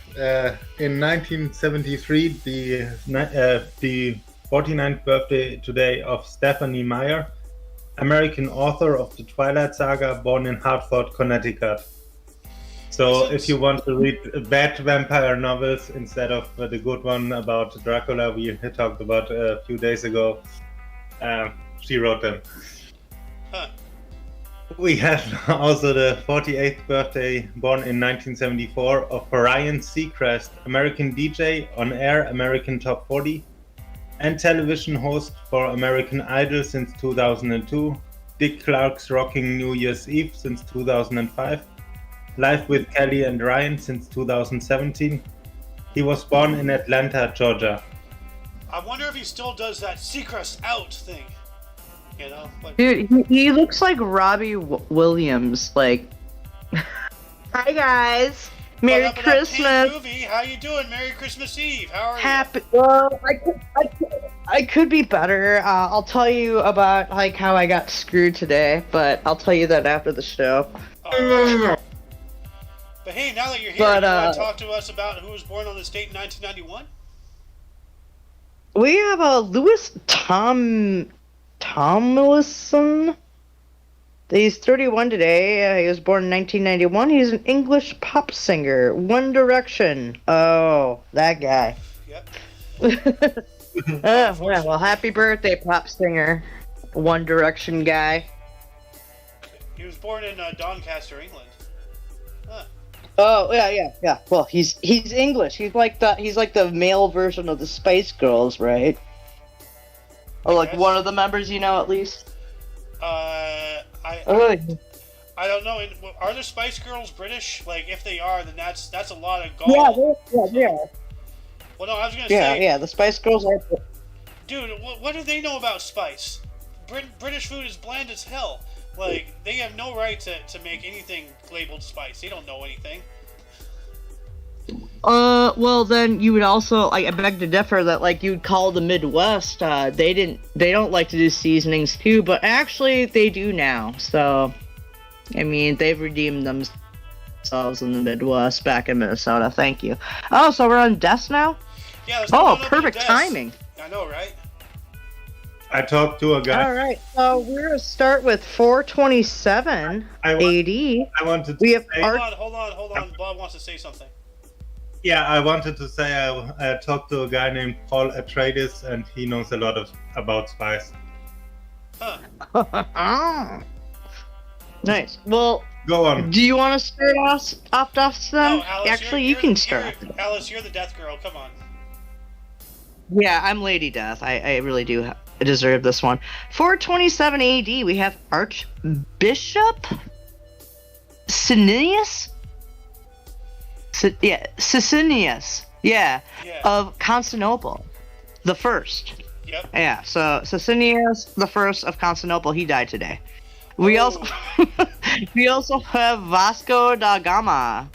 in 1973, the 49th birthday today of Stephanie Meyer, American author of the Twilight Saga, born in Hartford, Connecticut. So if you want to read bad vampire novels instead of the good one about Dracula we talked about a few days ago, she wrote them. Huh. We have also the 48th birthday, born in 1974, of Ryan Seacrest, American DJ, on-air American Top 40, and television host for American Idol since 2002, Dick Clark's Rocking New Year's Eve since 2005, Live with Kelly and Ryan since 2017. He was born in Atlanta, Georgia. I wonder if he still does that Seacrest out thing. You know? Like, Dude, he looks like Robbie Williams. Like, hi guys, Merry Christmas. Movie. How you doing? Merry Christmas Eve. How are Happy. Well, I could be better. I'll tell you about like how I got screwed today, but I'll tell you that after the show. you? But hey, now that you're here, But, you want to talk to us about who was born on this date in 1991? We have Louis Tomlinson. He's 31 today. He was born in 1991. He's an English pop singer. One Direction. Oh, that guy. Yep. Well, happy birthday, pop singer. One Direction guy. He was born in Doncaster, England. Huh. Oh yeah. Well, he's English. He's like the male version of the Spice Girls, right? Or like Yes. one of the members, at least. I don't know. Are the Spice Girls British? Like, if they are, then that's a lot of gall. Yeah. Well, no, I was gonna say. Yeah. The Spice Girls are. Dude, what do they know about spice? British food is bland as hell. Like, they have no right to make anything labeled spice. They don't know anything. Well, then you would also, I beg to differ that, like, you'd call the Midwest, they don't like to do seasonings too, but actually they do now, so, I mean, they've redeemed themselves in the Midwest back in Minnesota, thank you. Oh, so we're on deaths now? Yeah, let's Oh, go to perfect deaths. timing. I know, right? I talked to a guy. Alright, so we're gonna start with 427 AD. I wanted to We have say, Hold on. Bob wants to say something. yeah, I wanted to say I talked to a guy named Paul Atreides, and he knows a lot about spice. Huh. Nice. Well, Go on. do you want to start off then? No, Alice, Actually, you you're can the- start. Alice, you're the death girl. Come on. Yeah, I'm Lady Death. I really do deserve this one. 427 AD, we have Archbishop Sicinius? Sicinius. Yeah, of Constantinople. The first. Yep. Yeah, so Sicinius the first of Constantinople, he died today. We Oh. also have Vasco da Gama.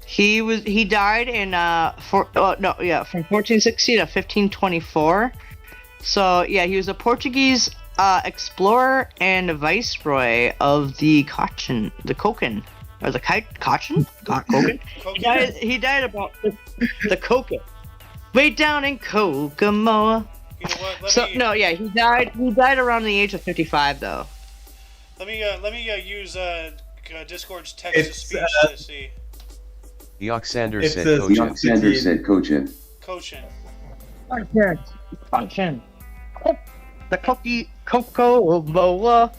He died in from 1460 to 1524. So yeah, he was a Portuguese explorer and viceroy of the Cochin, or the Cochin. He died about the Cochin, way down in Kokomoa. You know what? He died around the age of 55 though. Let me use Discord's text to speech to see. Yoxander It's said a- Cochin. Yoxander said Cochin. Cochin. Cochin. The Kokomoa,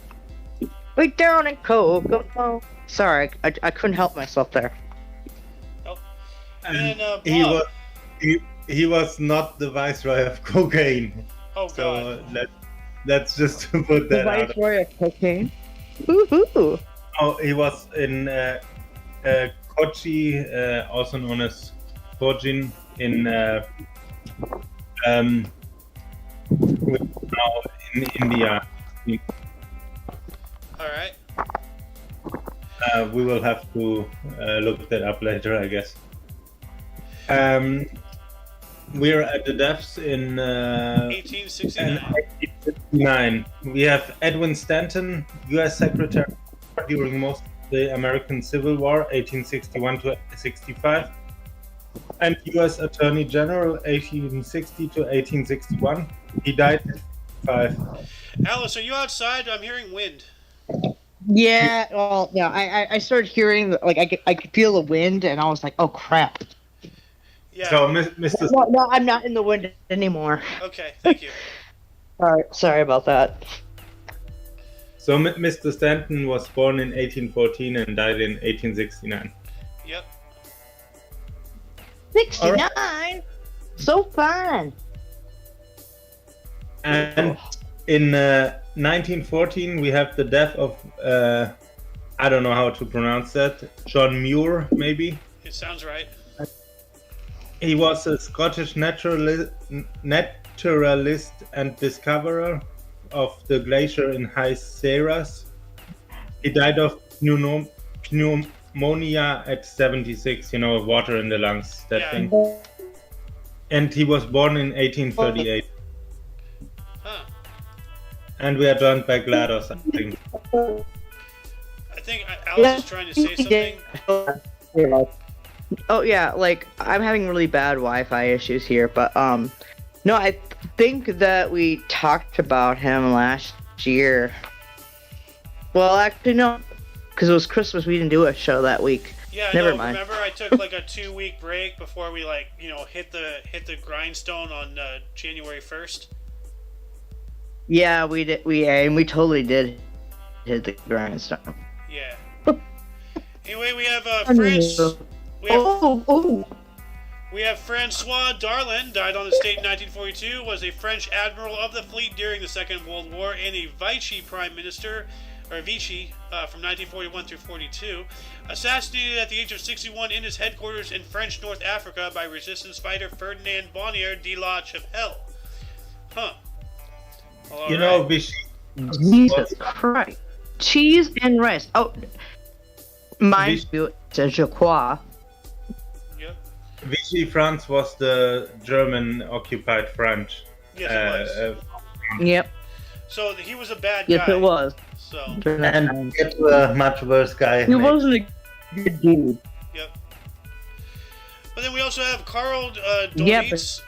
way down in Kokomoa. Sorry, I couldn't help myself there. And And Bob. he was not the viceroy of cocaine. Oh So God. let's just put The that out. viceroy of cocaine. Woohoo! Oh, he was in Kochi, also known as Cochin, in now in India. All right. We will have to look that up later, I guess. We're at the deaths in 1869. 1859. We have Edwin Stanton, U.S. Secretary during most of the American Civil War, 1861 to 65, and U.S. Attorney General, 1860 to 1861. He died at 5. Alice, are you outside? I'm hearing wind. Yeah, well, yeah, I started hearing, like, I could feel the wind, and I was like, oh, crap. Yeah. So, Mr. No, I'm not in the wind anymore. Okay. Thank you. Sorry about that. So, Mr. Stanton was born in 1814 and died in 1869. Yep. 69? So fun. And in 1914, we have the death of, I don't know how to pronounce that, John Muir, maybe? It sounds right. He was a Scottish naturalist and discoverer of the glacier in High Ceras. He died of pneumonia at 76, water in the lungs, that thing. And he was born in 1838. Huh. And we are joined by GLaDOS, I think. I think Alice is trying to say something. Oh yeah, like I'm having really bad Wi-Fi issues here, but no, I think that we talked about him last year. Well, actually no, because it was Christmas. We didn't do a show that week. Yeah, Never mind. Remember, I took like a 2-week break before we hit the grindstone on January 1st. Yeah, we did. And we totally did hit the grindstone. Yeah. Anyway, we have France. We have Francois Darlan, died on this date in 1942, was a French admiral of the fleet during the Second World War and a Vichy prime minister, or Vichy, from 1941 through 42. Assassinated at the age of 61 in his headquarters in French North Africa by resistance fighter Ferdinand Bonnier de la Chapelle. Huh. Well, Vichy. Jesus Christ. Cheese and rice. Oh, mind you, c'est je crois. Vichy France was the German-occupied French. Yes, it was. Yep. So he was a bad guy. Yes, it was. So. And it was a much worse guy. He wasn't a good dude. Yep. But then we also have Karl Donitz.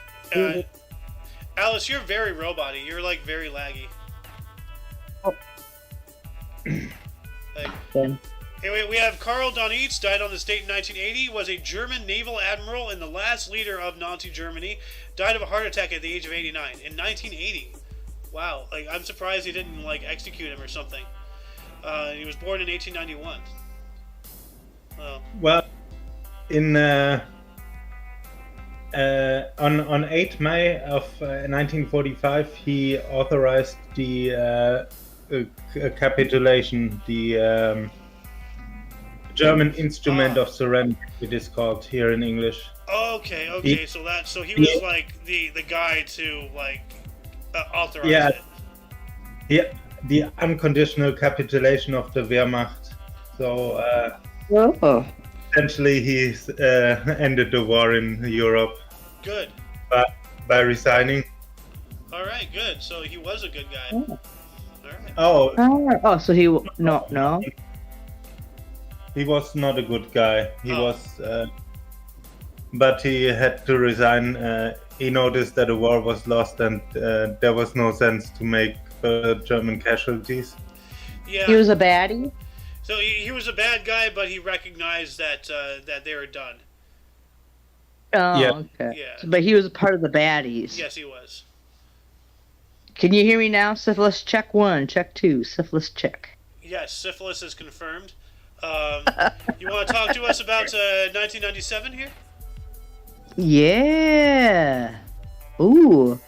Alice, you're very robot-y. You're like very laggy. Oh. Anyway, we have Karl Donitz, died on this date in 1980, was a German naval admiral and the last leader of Nazi Germany, died of a heart attack at the age of 89 in 1980. Wow, I'm surprised they didn't execute him or something. He was born in 1891. Well, in on 8 May of 1945, he authorized the capitulation, the German instrument of surrender, it is called here in English. Okay. So he was the guy to authorize it. Yeah, the unconditional capitulation of the Wehrmacht. So essentially, he ended the war in Europe. Good. By resigning. All right, good. So he was a good guy. Oh. All right. Oh, so he no. He was not a good guy. He was, but he had to resign. He noticed that the war was lost, and there was no sense to make German casualties. Yeah. He was a baddie. So he was a bad guy, but he recognized that they were done. Oh, yeah. Okay. Yeah. But he was a part of the baddies. Yes, he was. Can you hear me now? Syphilis check 1, check 2, syphilis check. Yes, syphilis is confirmed. You want to talk to us about 1997 here? Yeah. Ooh.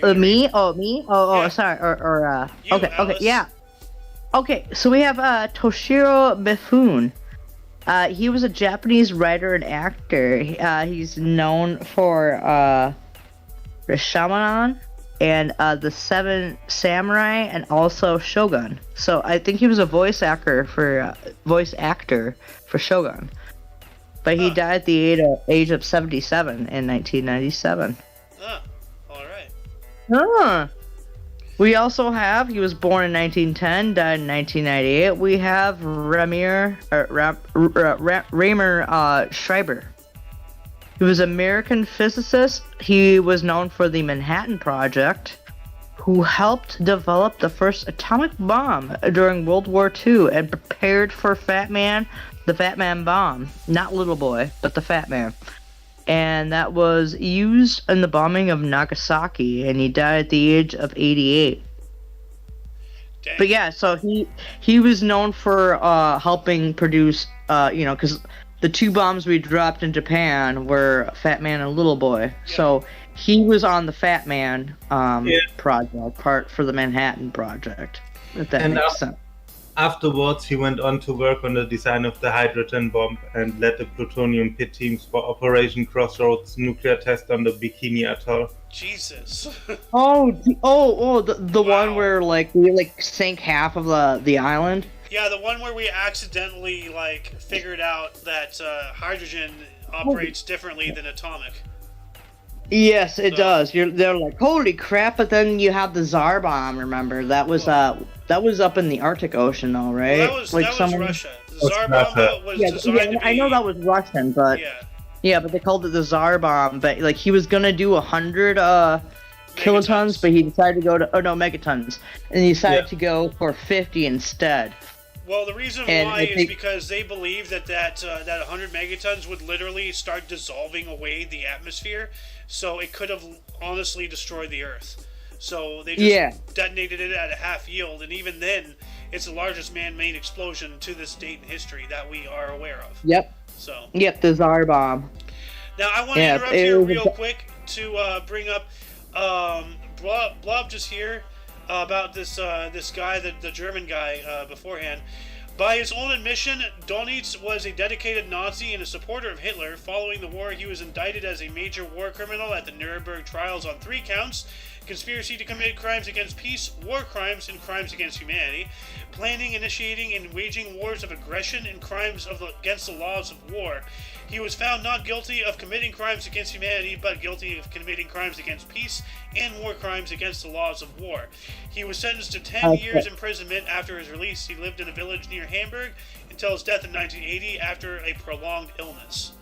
Me? Oh, me? Oh, Yeah. sorry. You, Okay, Alice. yeah. Okay, so we have Toshiro Mifune. He was a Japanese writer and actor. He's known for Rashomon and the Seven Samurai and also Shogun. So I think he was a voice actor for Shogun. But he died at the age of 77 in 1997. All right. Huh. We also have, he was born in 1910, died in 1998. We have Ramer Schreiber. He was an American physicist. He was known for the Manhattan Project. who helped develop the first atomic bomb during World War II and prepared for the Fat Man bomb. Not Little Boy, but the Fat Man. And that was used in the bombing of Nagasaki, and he died at the age of 88. Dang. But yeah, so he was known for helping produce, because the two bombs we dropped in Japan were Fat Man and Little Boy. Yeah. So he was on the Fat Man project, part for the Manhattan Project, if that makes sense. Afterwards, he went on to work on the design of the hydrogen bomb and led the plutonium pit teams for Operation Crossroads nuclear test on the Bikini Atoll. Jesus. The Wow. one where we sank half of the island. Yeah, the one where we accidentally figured out that hydrogen operates differently than atomic. Yes, it does. They're like, holy crap! But then you have the Tsar bomb. Remember that was up in the Arctic Ocean, though, right? Well, that was Russia. The Tsar Russia. bomb was designed to be. I know that was Russian, but Yeah. but they called it the Tsar bomb. But he was gonna do 100 kilotons, but he decided to go to megatons, and he decided to go for 50 instead. Well, the reason why is because they believe that 100 megatons would literally start dissolving away the atmosphere, so it could have honestly destroyed the Earth. So they just detonated it at a half yield, and even then, it's the largest man-made explosion to this date in history that we are aware of. Yep. So. Yep, the Tsar bomb. Now I want to interrupt here real quick to bring up Blob just here about this guy, the German guy beforehand. By his own admission, Donitz was a dedicated Nazi and a supporter of Hitler. Following the war, he was indicted as a major war criminal at the Nuremberg trials on 3 counts: conspiracy to commit crimes against peace, war crimes, and crimes against humanity, planning, initiating, and waging wars of aggression, and crimes against the laws of war. He was found not guilty of committing crimes against humanity, but guilty of committing crimes against peace and war crimes against the laws of war. He was sentenced to 10 years imprisonment. After his release, he lived in a village near Hamburg until his death in 1980 after a prolonged illness.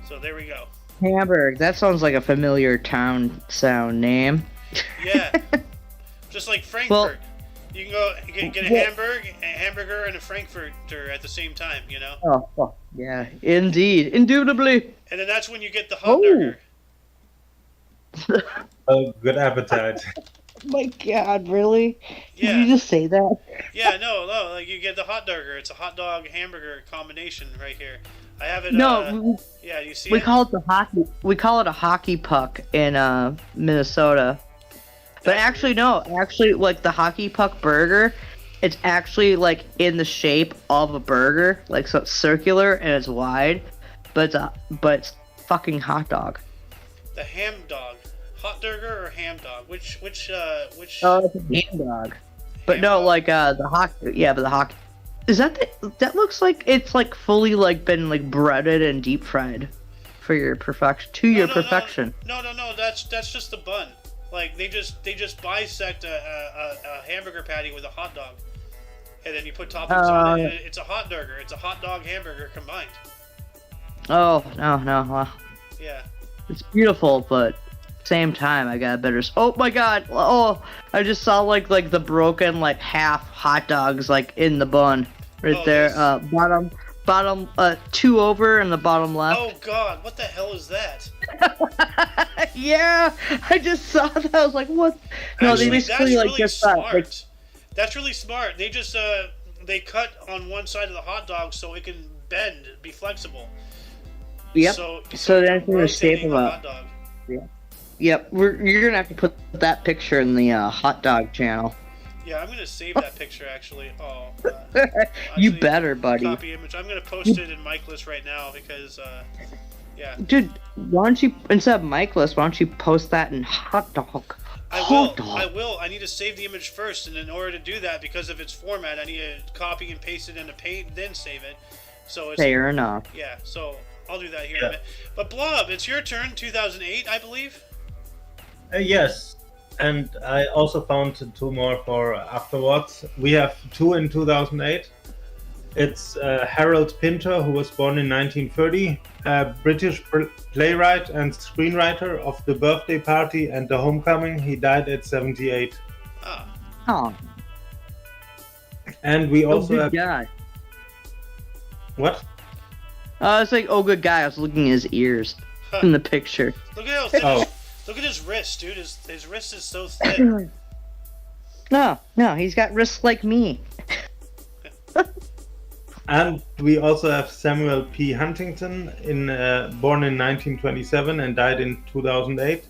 So there we go. Hamburg. That sounds like a familiar town sound name. Yeah. Just like Frankfurt. Well, you can go get a hamburger, and a Frankfurter at the same time, you know? Oh, yeah. Indeed. Indubitably. And then that's when you get the hot burger. Oh, good appetite. Oh my God, really? Yeah. Did you just say that? Yeah, no, you get the hot burger. It's a hot dog hamburger combination right here. I have it. No, yeah, you see. we call it the hockey. We call it a hockey puck in Minnesota. But actually, no. Actually, the hockey puck burger, it's actually in the shape of a burger, so it's circular and it's wide, but it's fucking hot dog. The ham dog, hot burger or ham dog? Which? Oh, it's a ham dog. But ham no, dog? the hockey. Yeah, but the hockey. Is that looks like it's fully been breaded and deep fried for your perfection perfection. No, that's just the bun. They just bisect a hamburger patty with a hot dog, and then you put toppings on it. It's a hot burger. It's a hot dog hamburger combined. Oh no, well, Yeah. it's beautiful, but same time I got better. Oh my God! Oh, I just saw the broken half hot dogs in the bun right there. Yes. Bottom 2 over in the bottom left. Oh God, what the hell is that? Yeah, I just saw that. I was like, what? No, Actually, they basically that's really just smart. That's really smart. They just they cut on one side of the hot dog so it can bend, be flexible. Yep. So you're then it's gonna shape rotating them the up. hot dog. Yep. You're gonna have to put that picture in the hot dog channel. Yeah, I'm gonna save that picture actually. Oh. You actually, better, buddy. Copy image. I'm gonna post it in Mikeless right now because yeah. Dude, why don't you, instead of Mikeless, why don't you post that in hot dog? I will. I need to save the image first, and in order to do that, because of its format, I need to copy and paste it into Paint, then save it. So it's Fair enough. Yeah. So I'll do that here in a minute. But Blob, it's your turn. 2008, I believe. Yes, and I also found 2 more for afterwards. We have 2 in 2008. It's Harold Pinter, who was born in 1930, a British playwright and screenwriter of The Birthday Party and The Homecoming. He died at 78. Oh. Oh, And we also good have... guy. What? It's like, oh, good guy. I was looking at his ears in the picture. Look at how thin Oh. look at his wrist, dude. His wrist is so thin. No, he's got wrists like me. And we also have Samuel P. Huntington, born in 1927 and died in 2008.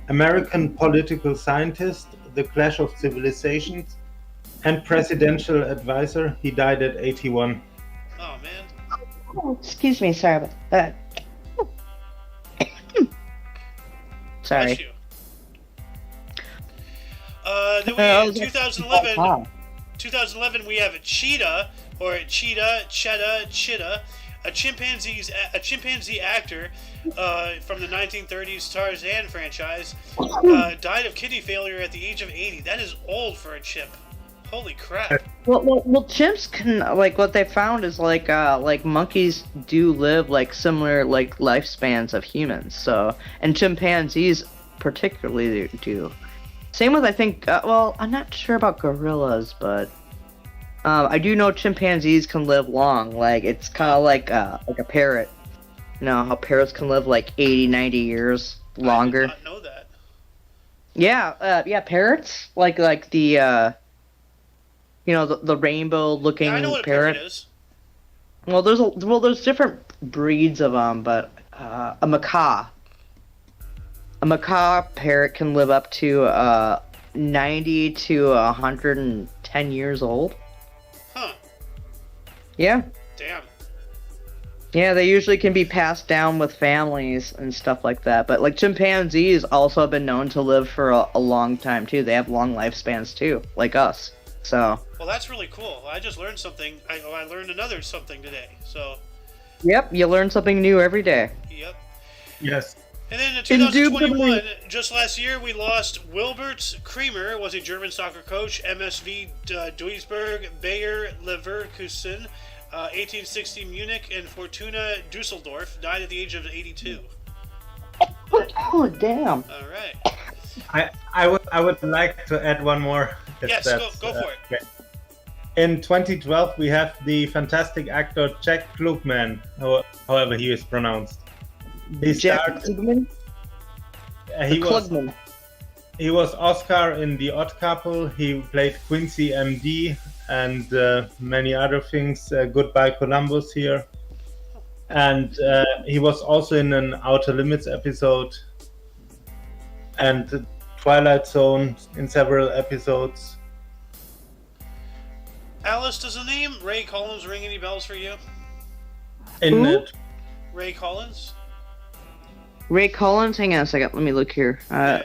American political scientist, The Clash of Civilizations, and presidential advisor. He died at 81. Oh man. Oh, excuse me, sorry about that. Sorry. Bless you. Then we have 2011, we have a cheetah, or cheetah, a chimpanzee actor from the 1930s Tarzan franchise, died of kidney failure at the age of 80. That is old for a chimp. Holy crap. Well, chimps can, like, what they found is like monkeys do live like similar like lifespans of humans. So, and chimpanzees particularly do. Same with, I think, well, I'm not sure about gorillas, but I do know chimpanzees can live long. Like, it's kind of like a parrot. You know how parrots can live like 80, 90 years longer. I did not know that. Yeah, parrots like the the rainbow-looking Yeah, I know what a parrot. parrot is. Well, there's different breeds of them, but a macaw parrot can live up to 90 to 110 years old. Huh. Yeah. Damn. Yeah, they usually can be passed down with families and stuff like that. But like chimpanzees also have been known to live for a long time too. They have long lifespans too, like us. So. Well, that's really cool. I just learned something. I learned another something today. So. Yep, you learn something new every day. Yep. Yes. And then in 2021, just last year, we lost Wilbert Kremer, was a German soccer coach, MSV Duisburg, Bayer Leverkusen, 1860 Munich, and Fortuna Dusseldorf, died at the age of 82. Oh, damn. All right. I would like to add one more. Yes, go for it. Okay. In 2012, we have the fantastic actor Jack Klugman, however he is pronounced. He was Oscar in The Odd Couple. He played Quincy M.D. and many other things. Goodbye Columbus here. And he was also in an Outer Limits episode and Twilight Zone in several episodes. Alice, does the name Ray Collins ring any bells for you? Ray Collins? Ray Collins, hang on a second, let me look here.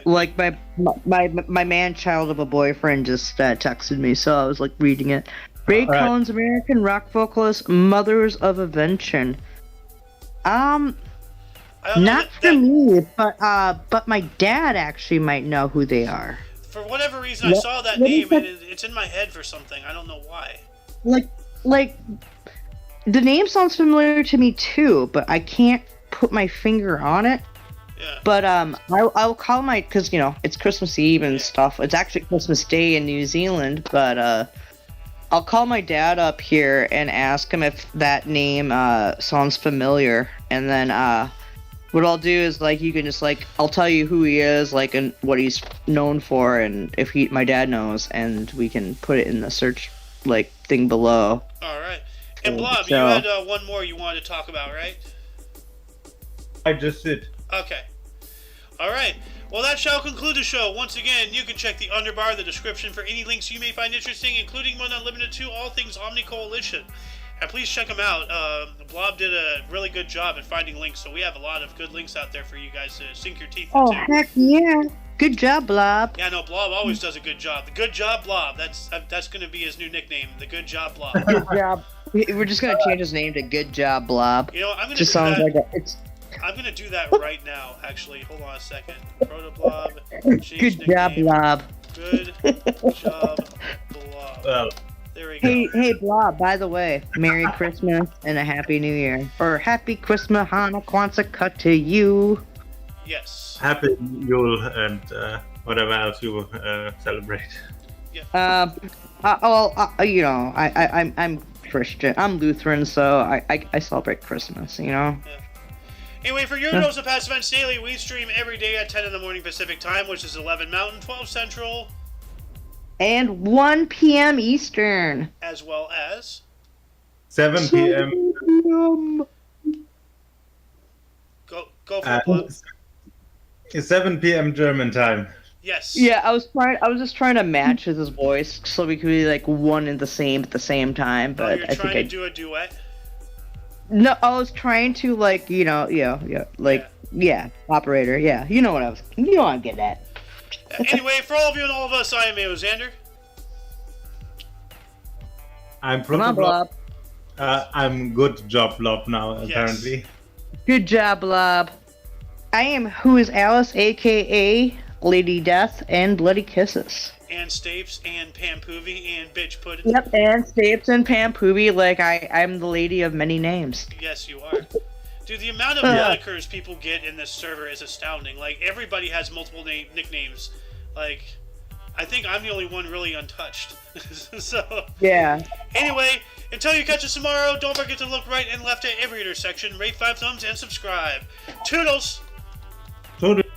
Like my man-child of a boyfriend just texted me, so I was like reading it. Ray Collins, American rock vocalist, Mothers of Invention. Not for me, but my dad actually might know who they are. For whatever reason, I saw that name and it's in my head for something. I don't know why. Like, the name sounds familiar to me too, but I can't put my finger on it. Yeah. But I'll call because it's Christmas Eve and stuff. It's actually Christmas Day in New Zealand, but I'll call my dad up here and ask him if that name sounds familiar, and then what I'll do is you can just I'll tell you who he is, and what he's known for, and if my dad knows, and we can put it in the search thing below. All right. And Blob, you had one more you wanted to talk about, right? I just did. Okay. All right. Well, that shall conclude the show. Once again, you can check the underbar, the description for any links you may find interesting, including one not limited to all things Omni Coalition. And please check them out. Blob did a really good job at finding links, so we have a lot of good links out there for you guys to sink your teeth into. Oh, heck yeah. Good job, Blob. Yeah, no, Blob always does a good job. The Good Job Blob. That's going to be his new nickname, the Good Job Blob. Good job. We're just going to change his name to Good Job Blob. You know, I'm going to just sounds like it's. I'm going to do that right now, actually. Hold on a second. Protoblob. Good job, Blob. Good job, Blob. Well, There There we go. Hey, Blob, by the way, Merry Christmas and a Happy New Year. Or Happy Christmas, Hanukkah, Kwanzaa, cut to you. Yes. Happy Yule and whatever else you celebrate. I'm Christian. I'm Lutheran, so I celebrate Christmas, you know? Anyway, for your dose of past events daily, we stream every day at 10 in the morning Pacific time, which is 11 Mountain, 12 Central, And 1 p.m. Eastern. as well as 7 p.m. go for it, Blob. 7 p.m. German time. Yes. Yeah, I was just trying to match his voice so we could be like one and the same at the same time, Oh, but you're I think trying to do a duet. No, I was trying to operator, yeah. You know what I'm getting at. Anyway, for all of you and all of us, I am Mayo Xander. I'm Come on, Blob. Blob. I'm good job Blob now, apparently. Good job, Blob. I am Who is Alice, aka Lady Death and Bloody Kisses. And Stapes and Pampoovy and Bitch Puddin'. Yep, and Stapes and Pampoovy, like I'm the lady of many names. Yes, you are. Dude, the amount of monikers people get in this server is astounding. Like, everybody has multiple nicknames. Like, I think I'm the only one really untouched. So, Yeah. anyway, until you catch us tomorrow, don't forget to look right and left at every intersection, rate 5 thumbs, and subscribe. Toodles! Totally.